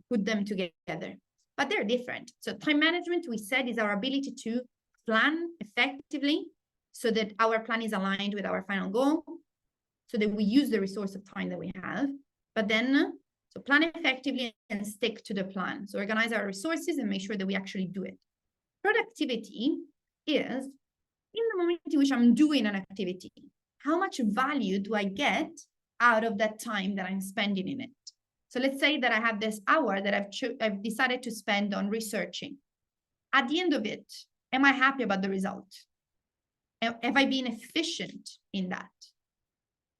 put them together, but they're different. So time management, we said, is our ability to plan effectively so that our plan is aligned with our final goal, so that we use the resource of time that we have, but then so plan effectively and stick to the plan. So organize our resources and make sure that we actually do it. Productivity is in the moment in which I'm doing an activity, how much value do I get out of that time that I'm spending in it? So let's say that I have this hour that I've decided to spend on researching. At the end of it, am I happy about the result? Have I been efficient in that,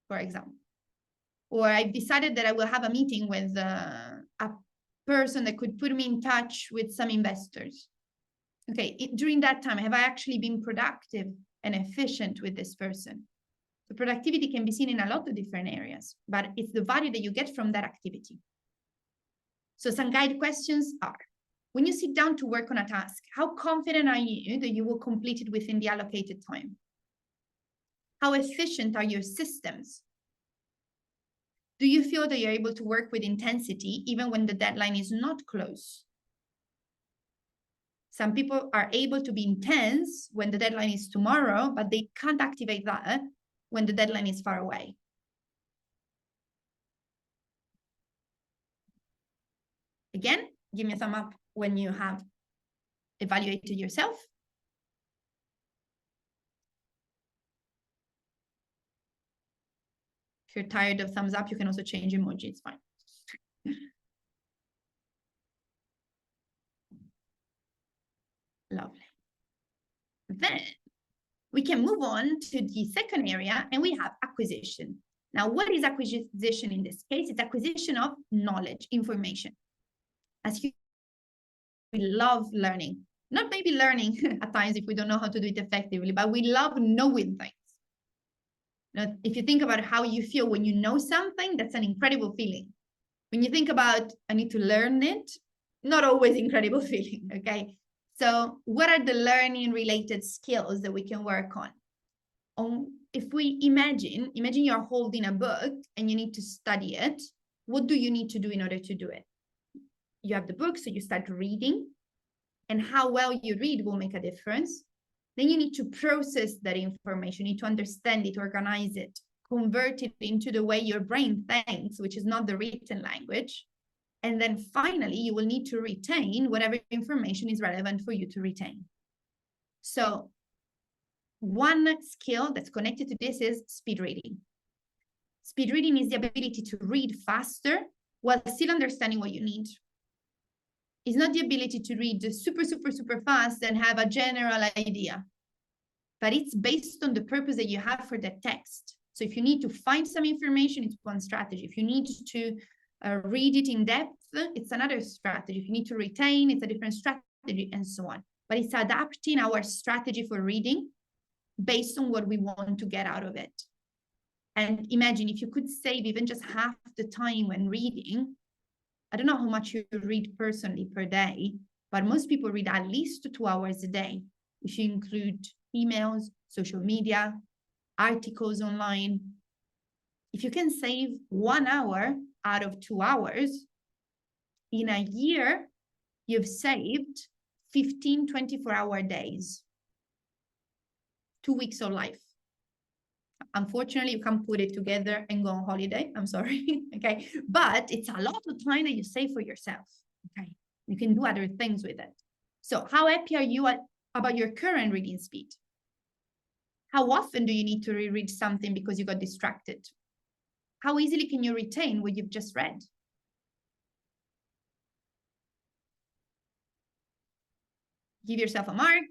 for example? Or I've decided that I will have a meeting with a person that could put me in touch with some investors. Okay, during that time, have I actually been productive and efficient with this person? So productivity can be seen in a lot of different areas, but it's the value that you get from that activity. So some guide questions are, when you sit down to work on a task, how confident are you that you will complete it within the allocated time? How efficient are your systems? Do you feel that you're able to work with intensity even when the deadline is not close? Some people are able to be intense when the deadline is tomorrow, but they can't activate that when the deadline is far away. Again, give me a thumb up when you have evaluated yourself. If you're tired of thumbs up, you can also change emoji, it's fine. Lovely. Then we can move on to the second area, and we have acquisition. Now, what is acquisition in this case? It's acquisition of knowledge, information. As you, we love learning. Not maybe learning at times if we don't know how to do it effectively, but we love knowing things. Now, if you think about how you feel when you know something, that's an incredible feeling. When you think about, I need to learn it, not always incredible feeling, okay? So what are the learning related skills that we can work on? If we imagine you're holding a book and you need to study it, what do you need to do in order to do it? You have the book, so you start reading, and how well you read will make a difference. Then you need to process that information, you need to understand it, organize it, convert it into the way your brain thinks, which is not the written language. And then finally, you will need to retain whatever information is relevant for you to retain. So one skill that's connected to this is speed reading. Speed reading is the ability to read faster while still understanding what you need. It's not the ability to read super, super, super fast and have a general idea, but it's based on the purpose that you have for that text. So if you need to find some information, it's one strategy. If you need to read it in depth, it's another strategy. If you need to retain, it's a different strategy, and so on. But it's adapting our strategy for reading based on what we want to get out of it. And imagine if you could save even just half the time when reading. I don't know how much you read personally per day, but most people read at least 2 hours a day, if you include emails, social media, articles online. If you can save 1 hour out of 2 hours, in a year, you've saved 15 24-hour days, 2 weeks of life. Unfortunately, you can't put it together and go on holiday. I'm sorry. Okay. But it's a lot of time that you save for yourself. Okay. You can do other things with it. So how happy are you about your current reading speed? How often do you need to reread something because you got distracted? How easily can you retain what you've just read? Give yourself a mark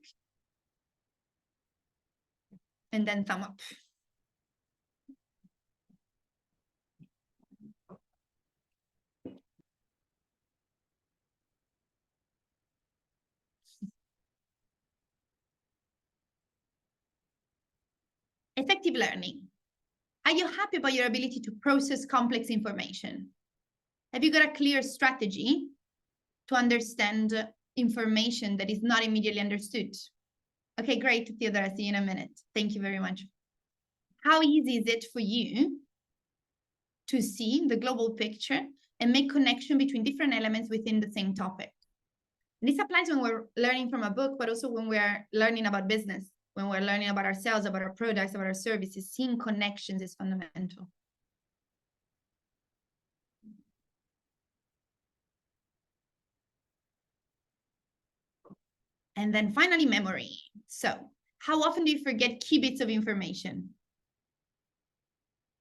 and then thumb up. Effective learning. Are you happy about your ability to process complex information? Have you got a clear strategy to understand information that is not immediately understood? Okay, great, Theodore. I'll see you in a minute. Thank you very much. How easy is it for you to see the global picture and make connection between different elements within the same topic? And this applies when we're learning from a book, but also when we're learning about business, when we're learning about ourselves, about our products, about our services. Seeing connections is fundamental. And then finally, memory. So how often do you forget key bits of information?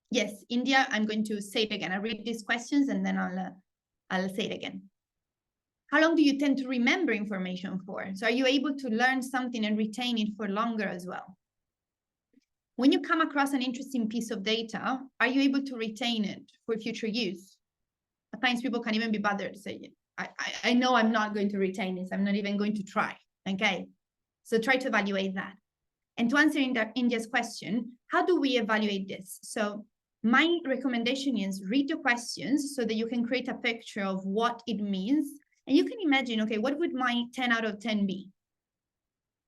Yes, India, I'm going to say it again. I'll read these questions and then I'll say it again. How long do you tend to remember information for? So are you able to learn something and retain it for longer as well? When you come across an interesting piece of data, are you able to retain it for future use? At times people can't even be bothered to say, I know I'm not going to retain this. I'm not even going to try. Okay, so try to evaluate that. And to answer India's question, how do we evaluate this? So my recommendation is read the questions so that you can create a picture of what it means. And you can imagine, okay, what would my 10 out of 10 be?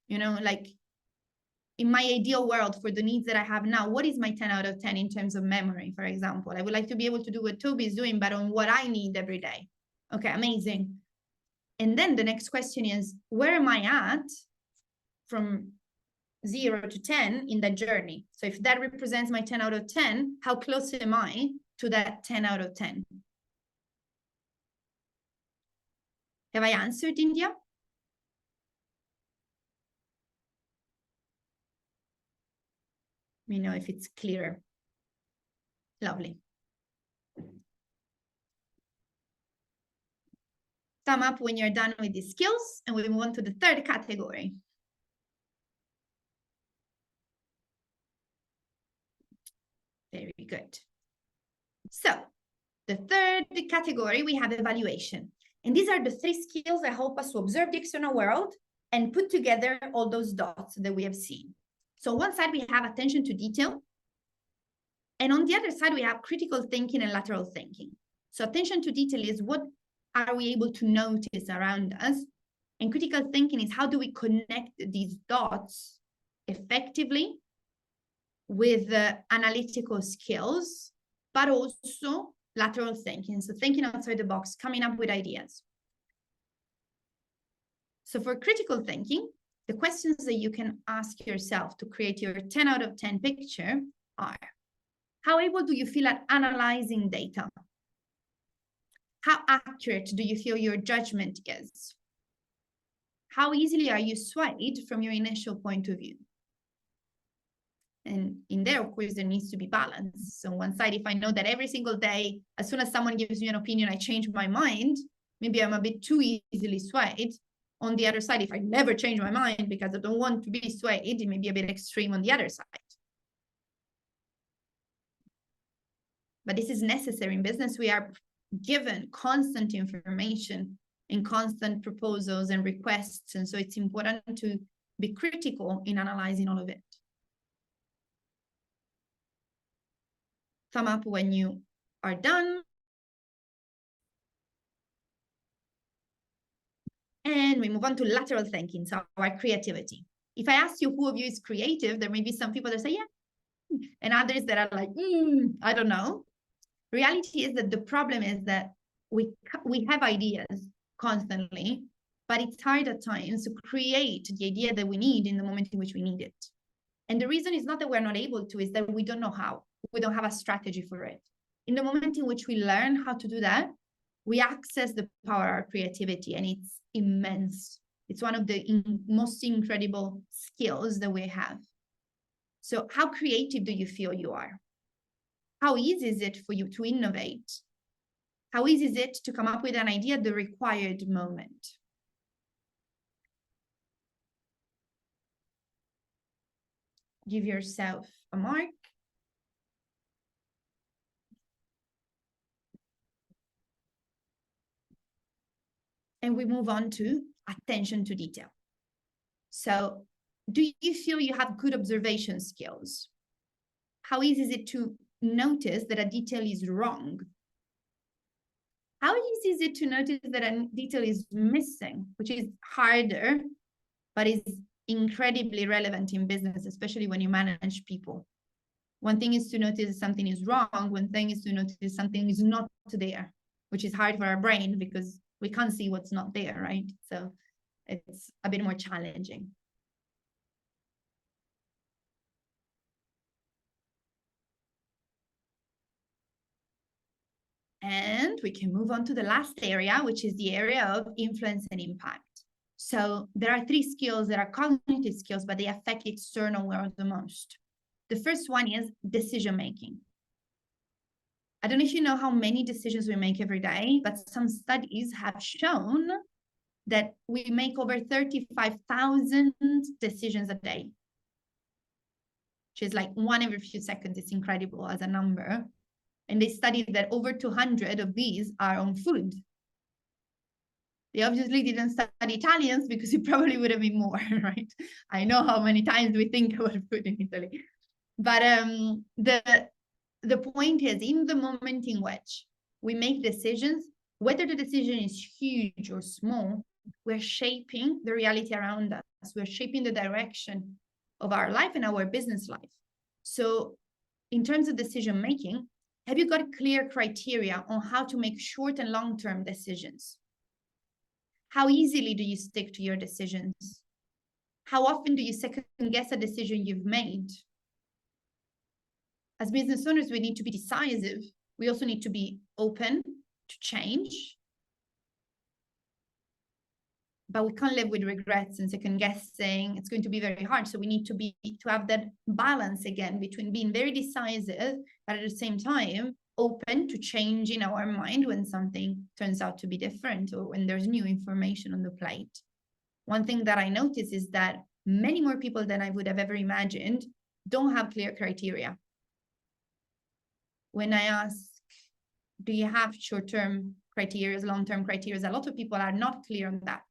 You know, like in my ideal world, for the needs that I have now, what is my 10 out of 10 in terms of memory, for example? I would like to be able to do what Toby is doing, but on what I need every day. Okay, amazing. And then the next question is, where am I at from 0 to 10 in that journey? So if that represents my 10 out of 10, how close am I to that 10 out of 10? Have I answered, India? Let me know if it's clearer. Lovely. Thumb up when you're done with these skills, and we move on to the third category. Very good. So the third category, we have evaluation. And these are the 3 skills that help us to observe the external world and put together all those dots that we have seen. So on one side, we have attention to detail. And on the other side, we have critical thinking and lateral thinking. So attention to detail is what are we able to notice around us? And critical thinking is how do we connect these dots effectively with analytical skills, but also lateral thinking. So thinking outside the box, coming up with ideas. So for critical thinking, the questions that you can ask yourself to create your 10 out of 10 picture are, how able do you feel at analyzing data? How accurate do you feel your judgment is? How easily are you swayed from your initial point of view? And in there, of course, there needs to be balance. So on one side, if I know that every single day, as soon as someone gives me an opinion, I change my mind, maybe I'm a bit too easily swayed. On the other side, if I never change my mind because I don't want to be swayed, it may be a bit extreme on the other side. But this is necessary in business. We are given constant information and constant proposals and requests. And so it's important to be critical in analyzing all of it. Thumb up when you are done. And we move on to lateral thinking, so our creativity. If I ask you who of you is creative, there may be some people that say, yeah, and others that are like, I don't know. Reality is that the problem is that we have ideas constantly, but it's hard at times to create the idea that we need in the moment in which we need it. And the reason is not that we're not able to, is that we don't know how. We don't have a strategy for it. In the moment in which we learn how to do that, we access the power of our creativity, and it's immense. It's one of the most incredible skills that we have. So how creative do you feel you are? How easy is it for you to innovate? How easy is it to come up with an idea at the required moment? Give yourself a mark. And we move on to attention to detail. So do you feel you have good observation skills? How easy is it to notice that a detail is wrong? How easy is it to notice that a detail is missing, which is harder, but is incredibly relevant in business, especially when you manage people? One thing is to notice something is wrong. One thing is to notice something is not there, which is hard for our brain because we can't see what's not there, right? So it's a bit more challenging. And we can move on to the last area, which is the area of influence and impact. So there are 3 skills that are cognitive skills, but they affect the external world the most. The first one is decision-making. I don't know if you know how many decisions we make every day, but some studies have shown that we make over 35,000 decisions a day, which is like 1 every few seconds. It's incredible as a number. And they studied that over 200 of these are on food. They obviously didn't study Italians because it probably would have been more, right? I know how many times we think about food in Italy. But the point is, in the moment in which we make decisions, whether the decision is huge or small, we're shaping the reality around us. We're shaping the direction of our life and our business life. So in terms of decision making, have you got clear criteria on how to make short and long-term decisions? How easily do you stick to your decisions? How often do you second guess a decision you've made? As business owners, we need to be decisive. We also need to be open to change. But we can't live with regrets and second guessing. It's going to be very hard. So we need to have that balance again between being very decisive, but at the same time, open to change in our mind when something turns out to be different or when there's new information on the plate. One thing that I notice is that many more people than I would have ever imagined don't have clear criteria. When I ask, do you have short-term criteria, long-term criteria, a lot of people are not clear on that.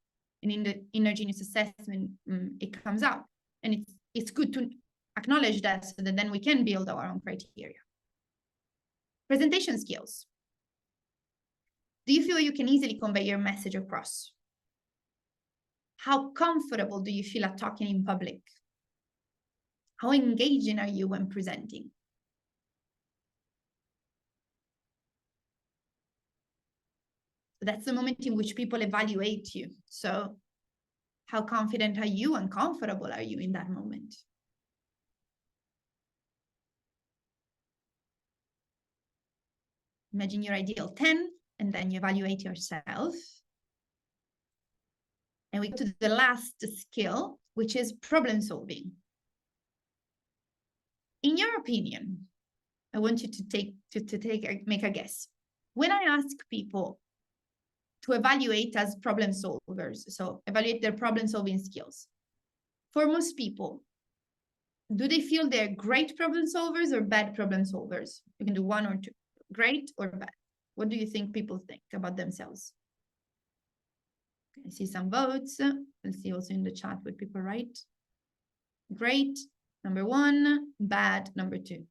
And in the inGenius assessment, it comes out. And it's good to acknowledge that so that then we can build our own criteria. Presentation skills. Do you feel you can easily convey your message across? How comfortable do you feel at talking in public? How engaging are you when presenting? That's the moment in which people evaluate you. So how confident are you and comfortable are you in that moment? Imagine your ideal 10, and then you evaluate yourself. And we go to the last skill, which is problem solving. In your opinion, I want you to make a guess. When I ask people to evaluate as problem solvers, so evaluate their problem solving skills, for most people, do they feel they're great problem solvers or bad problem solvers? You can do one or two, great or bad. What do you think people think about themselves? I see some votes. Let's see also in the chat what people write. Great, number 1, bad, number 2.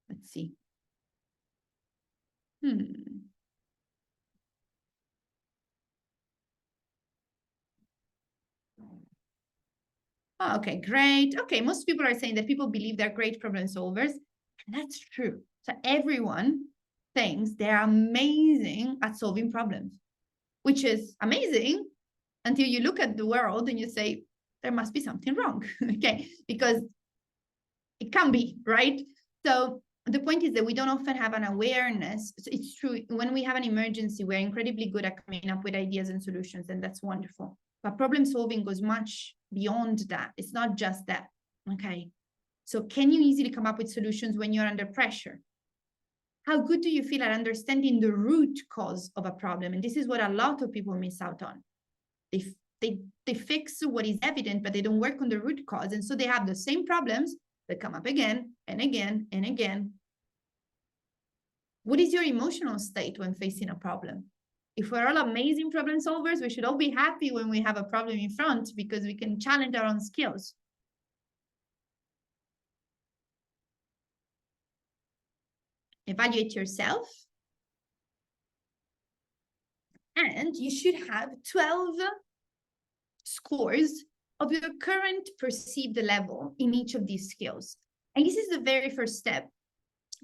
Let's see. Oh, okay, great. Okay, most people are saying that people believe they're great problem solvers. And that's true. So everyone thinks they're amazing at solving problems, which is amazing until you look at the world and you say, there must be something wrong, okay? Because it can be, right? So the point is that we don't often have an awareness. So it's true, when we have an emergency, we're incredibly good at coming up with ideas and solutions, and that's wonderful. But problem solving goes much beyond that. It's not just that, okay? So can you easily come up with solutions when you're under pressure? How good do you feel at understanding the root cause of a problem? And this is what a lot of people miss out on. They fix what is evident, but they don't work on the root cause. And so they have the same problems that come up again and again and again. What is your emotional state when facing a problem? If we're all amazing problem solvers, we should all be happy when we have a problem in front because we can challenge our own skills. Evaluate yourself. And you should have 12 scores of your current perceived level in each of these skills. And this is the very first step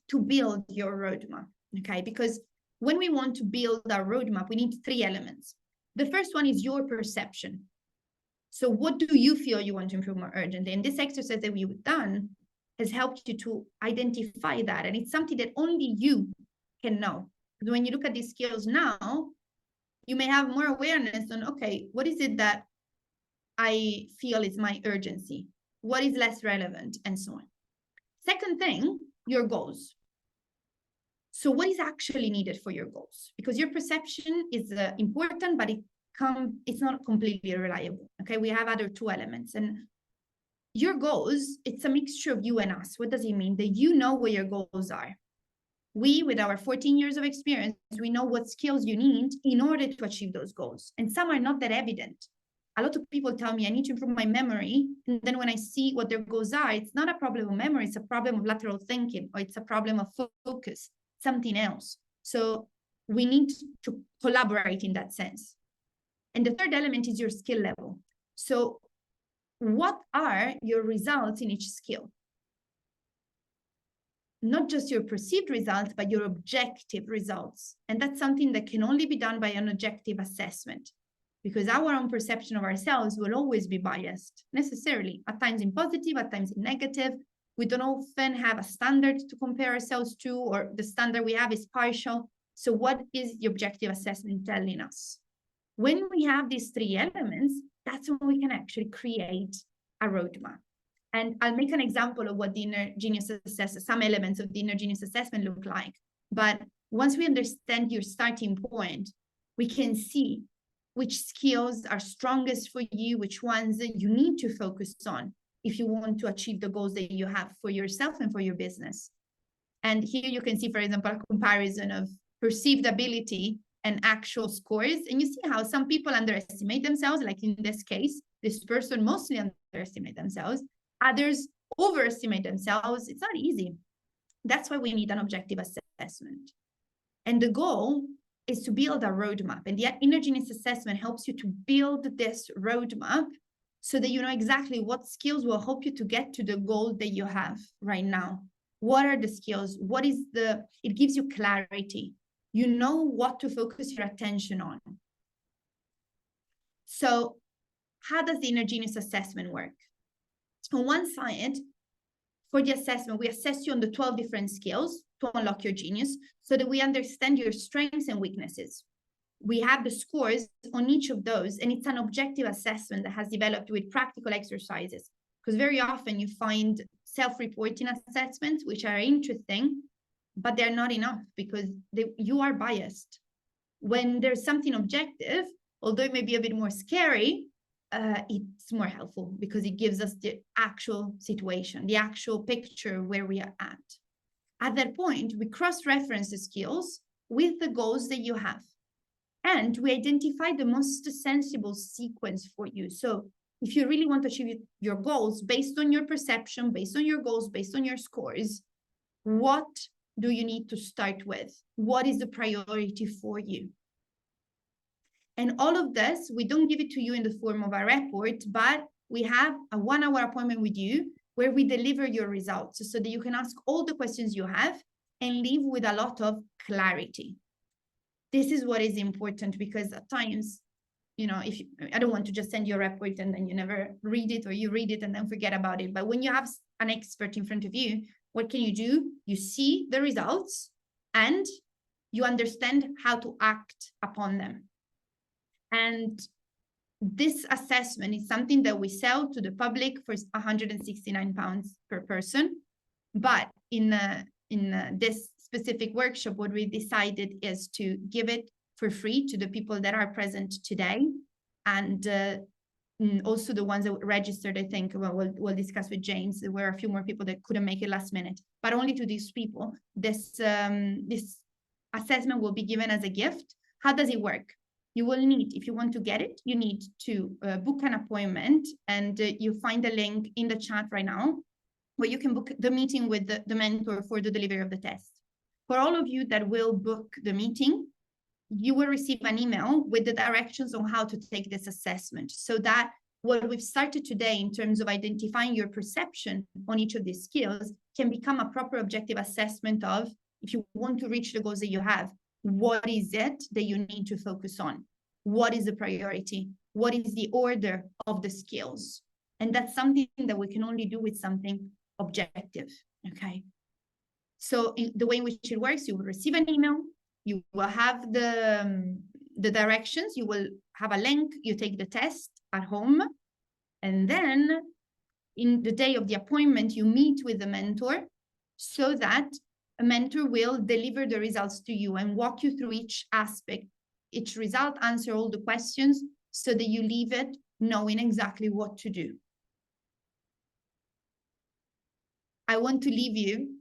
to build your roadmap, okay? Because when we want to build our roadmap, we need 3 elements. The first one is your perception. So what do you feel you want to improve more urgently? And this exercise that we've done has helped you to identify that. And it's something that only you can know. Because when you look at these skills now, you may have more awareness on, okay, what is it that I feel is my urgency? What is less relevant? And so on. Second thing, your goals. So what is actually needed for your goals? Because your perception is important, but it's not completely reliable. Okay, we have other 2 elements. And your goals, it's a mixture of you and us. What does it mean? That you know what your goals are. We, with our 14 years of experience, we know what skills you need in order to achieve those goals. And some are not that evident. A lot of people tell me I need to improve my memory. And then when I see what their goals are, it's not a problem of memory, it's a problem of lateral thinking, or it's a problem of focus, something else. So we need to collaborate in that sense. And the third element is your skill level. So what are your results in each skill? Not just your perceived results, but your objective results. And that's something that can only be done by an objective assessment, because our own perception of ourselves will always be biased, necessarily, at times in positive, at times in negative. We don't often have a standard to compare ourselves to, or the standard we have is partial. So what is the objective assessment telling us? When we have these three elements, that's when we can actually create a roadmap. And I'll make an example of what the inner genius assessment, some elements of the inner genius assessment look like. But once we understand your starting point, we can see which skills are strongest for you, which ones you need to focus on if you want to achieve the goals that you have for yourself and for your business. And here you can see, for example, a comparison of perceived ability and actual scores. And you see how some people underestimate themselves, like in this case, this person mostly underestimate themselves. Others overestimate themselves. It's not easy. That's why we need an objective assessment. And the goal is to build a roadmap. And the inner genius assessment helps you to build this roadmap so that you know exactly what skills will help you to get to the goal that you have right now. What are the skills? It gives you clarity. You know what to focus your attention on. So how does the inner genius assessment work? On one side, for the assessment, we assess you on the 12 different skills to unlock your genius so that we understand your strengths and weaknesses. We have the scores on each of those, and it's an objective assessment that has developed with practical exercises, because very often you find self-reporting assessments, which are interesting, but they're not enough because you are biased. When there's something objective, although it may be a bit more scary, it's more helpful because it gives us the actual situation, the actual picture where we are at. At that point, we cross-reference the skills with the goals that you have. And we identify the most sensible sequence for you. So if you really want to achieve your goals based on your perception, based on your goals, based on your scores, what do you need to start with? What is the priority for you? And all of this, we don't give it to you in the form of a report, but we have a 1-hour appointment with you where we deliver your results so that you can ask all the questions you have and leave with a lot of clarity. This is what is important, because at times, I don't want to just send you a report and then you never read it, or you read it and then forget about it. But when you have an expert in front of you, what can you do? You see the results and you understand how to act upon them. And this assessment is something that we sell to the public for £169 per person. But in this specific workshop, what we decided is to give it for free to the people that are present today. And also the ones that registered, I think, we'll discuss with James. There were a few more people that couldn't make it last minute, but only to these people. This assessment will be given as a gift. How does it work? You will need, if you want to get it, you need to book an appointment, and you find a link in the chat right now where you can book the meeting with the mentor for the delivery of the test. For all of you that will book the meeting, you will receive an email with the directions on how to take this assessment, so that what we've started today in terms of identifying your perception on each of these skills can become a proper objective assessment of, if you want to reach the goals that you have, what is it that you need to focus on? What is the priority? What is the order of the skills? And that's something that we can only do with something objective, okay? So the way in which it works, you will receive an email, you will have the directions, you will have a link, you take the test at home, and then in the day of the appointment, you meet with the mentor so that a mentor will deliver the results to you and walk you through each aspect, each result, answer all the questions so that you leave it knowing exactly what to do. I want to leave you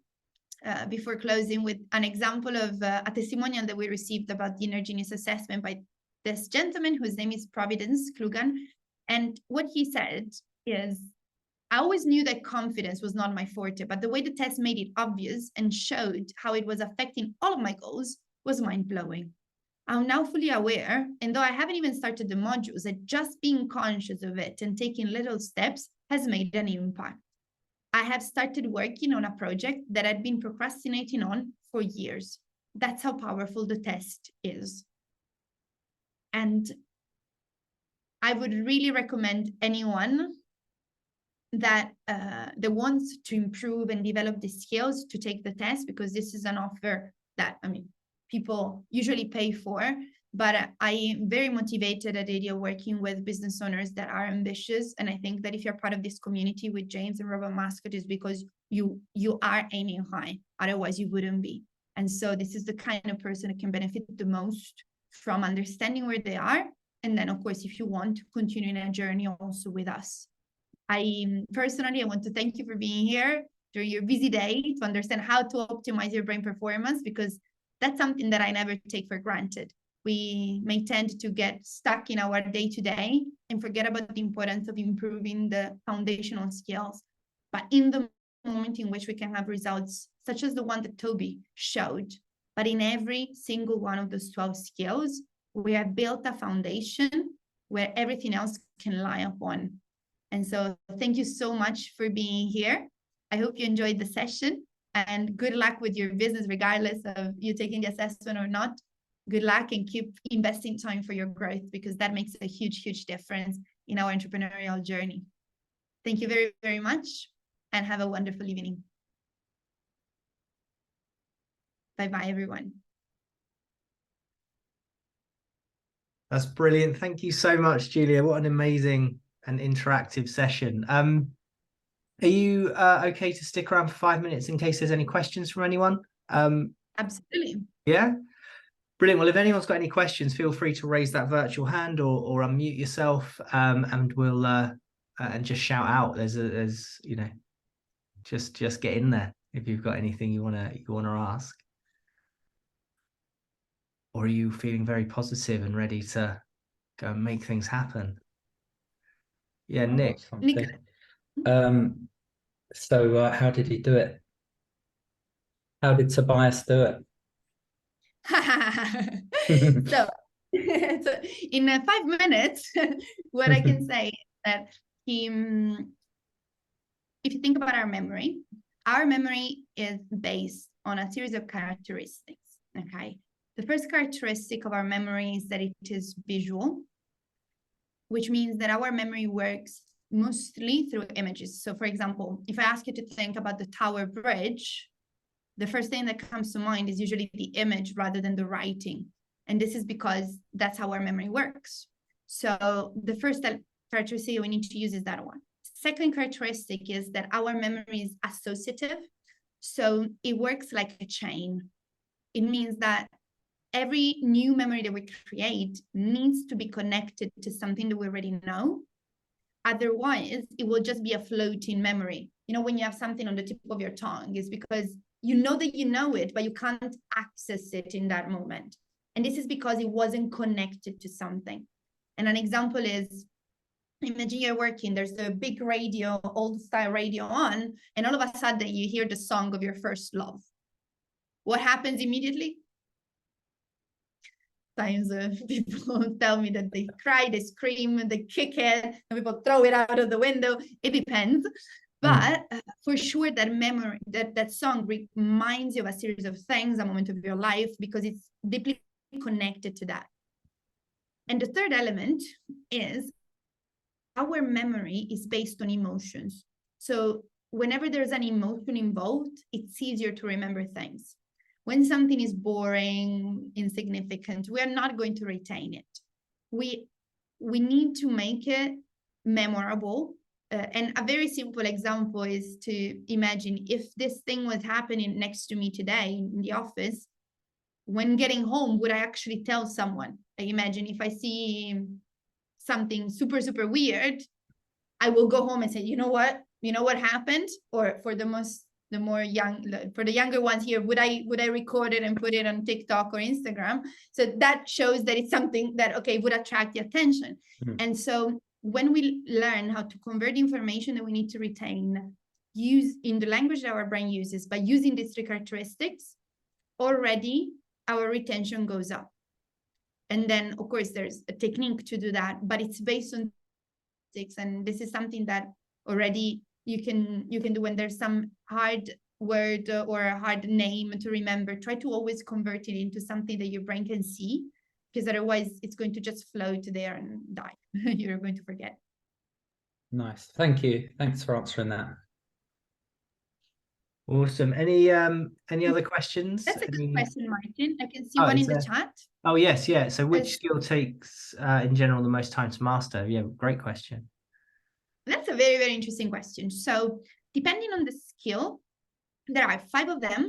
before closing with an example of a testimonial that we received about the inner genius assessment by this gentleman whose name is Providence Klugan. And what he said is, I always knew that confidence was not my forte, but the way the test made it obvious and showed how it was affecting all of my goals was mind-blowing. I'm now fully aware, and though I haven't even started the modules, that just being conscious of it and taking little steps has made an impact. I have started working on a project that I'd been procrastinating on for years. That's how powerful the test is. And I would really recommend anyone that wants to improve and develop the skills to take the test, because this is an offer that, I mean, people usually pay for, but I am very motivated at ADO working with business owners that are ambitious. And I think that if you're part of this community with James and Robert Mascot, is because you are aiming high, otherwise you wouldn't be. And so this is the kind of person that can benefit the most from understanding where they are. And then, of course, if you want to continue in a journey also with us. I want to thank you for being here during your busy day to understand how to optimize your brain performance, because that's something that I never take for granted. We may tend to get stuck in our day-to-day and forget about the importance of improving the foundational skills. But in the moment in which we can have results, such as the one that Toby showed, but in every single one of those 12 skills, we have built a foundation where everything else can lie upon. And so thank you so much for being here. I hope you enjoyed the session, and good luck with your business, regardless of you taking the assessment or not. Good luck, and keep investing time for your growth, because that makes a huge, huge difference in our entrepreneurial journey. Thank you very, very much, and have a wonderful evening. Bye-bye, everyone. That's brilliant. Thank you so much, Giulia. What an amazing and interactive session. Are you okay to stick around for 5 minutes in case there's any questions from anyone? Absolutely. Yeah, brilliant. Well, if anyone's got any questions, feel free to raise that virtual hand or unmute yourself, and we'll and just shout out. There's you know, just get in there if you've got anything you wanna ask. Or are you feeling very positive and ready to go and make things happen? Yeah, Nick. So how did he do it? How did Tobias do it? So in 5 minutes, what I can say is that if you think about our memory is based on a series of characteristics. Okay. The first characteristic of our memory is that it is visual, which means that our memory works mostly through images. So for example, if I ask you to think about the Tower Bridge, the first thing that comes to mind is usually the image rather than the writing. And this is because that's how our memory works. So the first characteristic we need to use is that one. Second characteristic is that our memory is associative. So it works like a chain. It means that every new memory that we create needs to be connected to something that we already know. Otherwise, it will just be a floating memory. You know, when you have something on the tip of your tongue, it's because you know that you know it, but you can't access it in that moment. And this is because it wasn't connected to something. And an example is, imagine you're working, there's a big radio, old style radio on, and all of a sudden you hear the song of your first love. What happens immediately? Times people tell me that they cry, they scream, they kick it, and people throw it out of the window. It depends. But for sure, that memory, that song reminds you of a series of things, a moment of your life, because it's deeply connected to that. And the third element is our memory is based on emotions. So whenever there's an emotion involved, it's easier to remember things. When something is boring, insignificant, we are not going to retain it. We need to make it memorable. And a very simple example is to imagine if this thing was happening next to me today in the office, when getting home, would I actually tell someone? I imagine if I see something super, super weird, I will go home and say, you know what happened? Or for for the younger ones here, would I record it and put it on TikTok or Instagram? So that shows that it's something that, okay, would attract the attention. And so when we learn how to convert information that we need to retain, use in the language that our brain uses, by using these three characteristics, already our retention goes up. And then, of course, there's a technique to do that, but it's based on statistics. And this is something that already you can do when there's some hard word or a hard name to remember. Try to always convert it into something that your brain can see, because otherwise it's going to just float there and die. You're going to forget. Nice. Thank you. Thanks for answering that. Awesome. Any other questions? That's a good question, Martin. I can see Oh, one is in the there? chat. Oh, yes, yeah. So which Yes. skill takes in general the most time to master? Yeah, great question. That's a very, very interesting question. So depending on the skill, there are 5 of them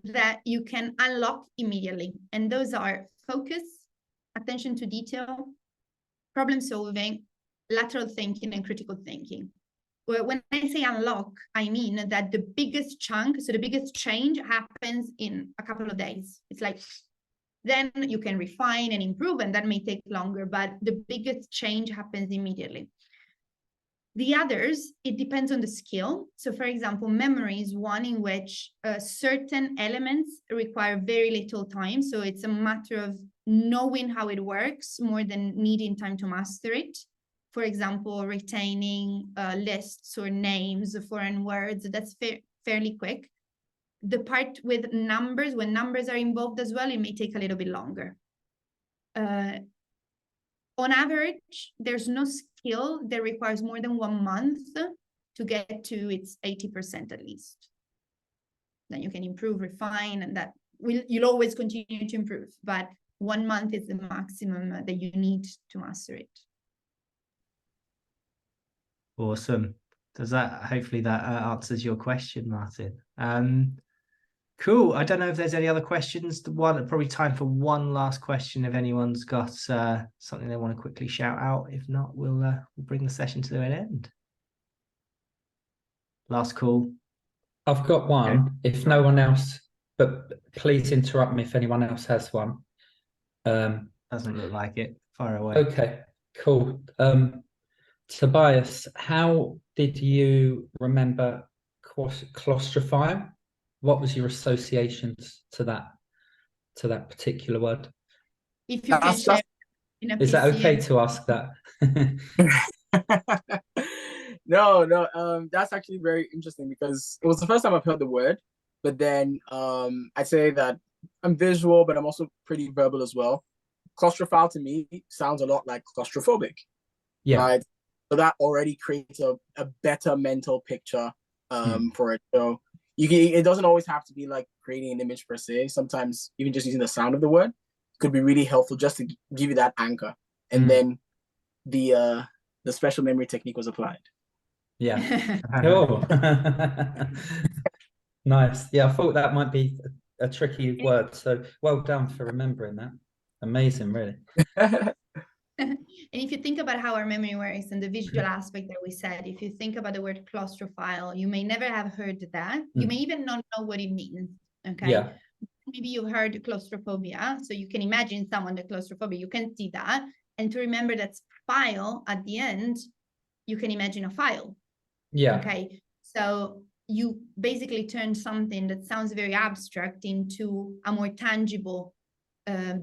that you can unlock immediately. And those are focus, attention to detail, problem solving, lateral thinking, and critical thinking. Well, when I say unlock, I mean that the biggest chunk, so the biggest change happens in a couple of days. It's like, then you can refine and improve, and that may take longer, but the biggest change happens immediately. The others, it depends on the skill. So for example, memory is one in which certain elements require very little time. So it's a matter of knowing how it works more than needing time to master it. For example, retaining lists or names, foreign words, that's fairly quick. The part with numbers, when numbers are involved as well, it may take a little bit longer. On average, there's no skill that requires more than 1 month to get to its 80% at least. Then you can improve, refine, and that you'll always continue to improve. But 1 month is the maximum that you need to master it. Awesome. Hopefully that answers your question, Martin. Cool. I don't know if there's any other questions. Probably time for one last question if anyone's got something they want to quickly shout out. If not, we'll bring the session to an end. Last call. I've got one. If no one else, but please interrupt me if anyone else has one. Doesn't look like it. Far away. Okay, cool. Tobias, how did you remember claustrophile? What was your associations to that particular word? If you can share in a Is that okay PC. to ask that? No, that's actually very interesting because it was the first time I've heard the word, but then I'd say that I'm visual, but I'm also pretty verbal as well. Claustrophile to me sounds a lot like claustrophobic. Yeah. Right? So that already creates a better mental picture for it. So it doesn't always have to be like creating an image per se. Sometimes even just using the sound of the word could be really helpful just to give you that anchor. And then the special memory technique was applied. Yeah. Cool. Nice. Yeah, I thought that might be a tricky word. So well done for remembering that. Amazing, really. And if you think about how our memory works and the visual aspect that we said, if you think about the word claustrophile, you may never have heard that. You may even not know what it means. Okay. Yeah. Maybe you've heard claustrophobia. So you can imagine someone with claustrophobia. You can see that. And to remember that's file at the end, you can imagine a file. Yeah. Okay. So you basically turn something that sounds very abstract into a more tangible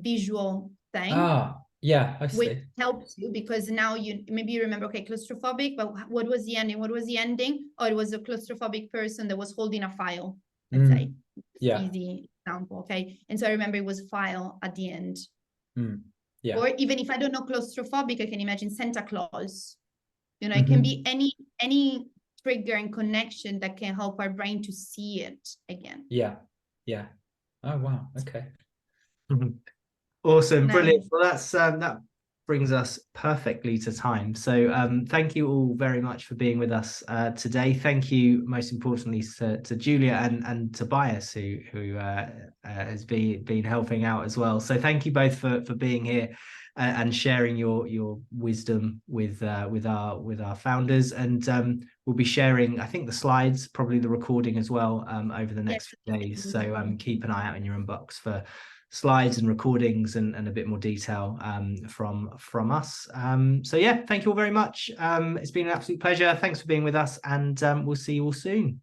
visual thing. Ah, yeah, I see. Which helps you because now you remember, okay, claustrophobic, but what was the ending? What was the ending? Or it was a claustrophobic person that was holding a file, let's say. Yeah. Easy example, okay? And so I remember it was file at the end. Yeah. Or even if I don't know claustrophobic, I can imagine Santa Claus. You know, it can be any trigger and connection that can help our brain to see it again. Yeah. Yeah. Oh, wow. Okay. Awesome. Nice. Brilliant. Well, that brings us perfectly to time. So thank you all very much for being with us today. Thank you most importantly to Giulia and Tobias who has been helping out as well. So thank you both for being here and sharing your wisdom with our founders. And we'll be sharing, I think, the slides, probably the recording as well over the next few days. So keep an eye out in your inbox for slides and recordings and a bit more detail from us. So yeah, thank you all very much. It's been an absolute pleasure. Thanks for being with us, and we'll see you all soon.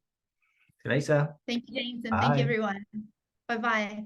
See you later. Thank you, James, and Bye. thank you, everyone. Bye-bye.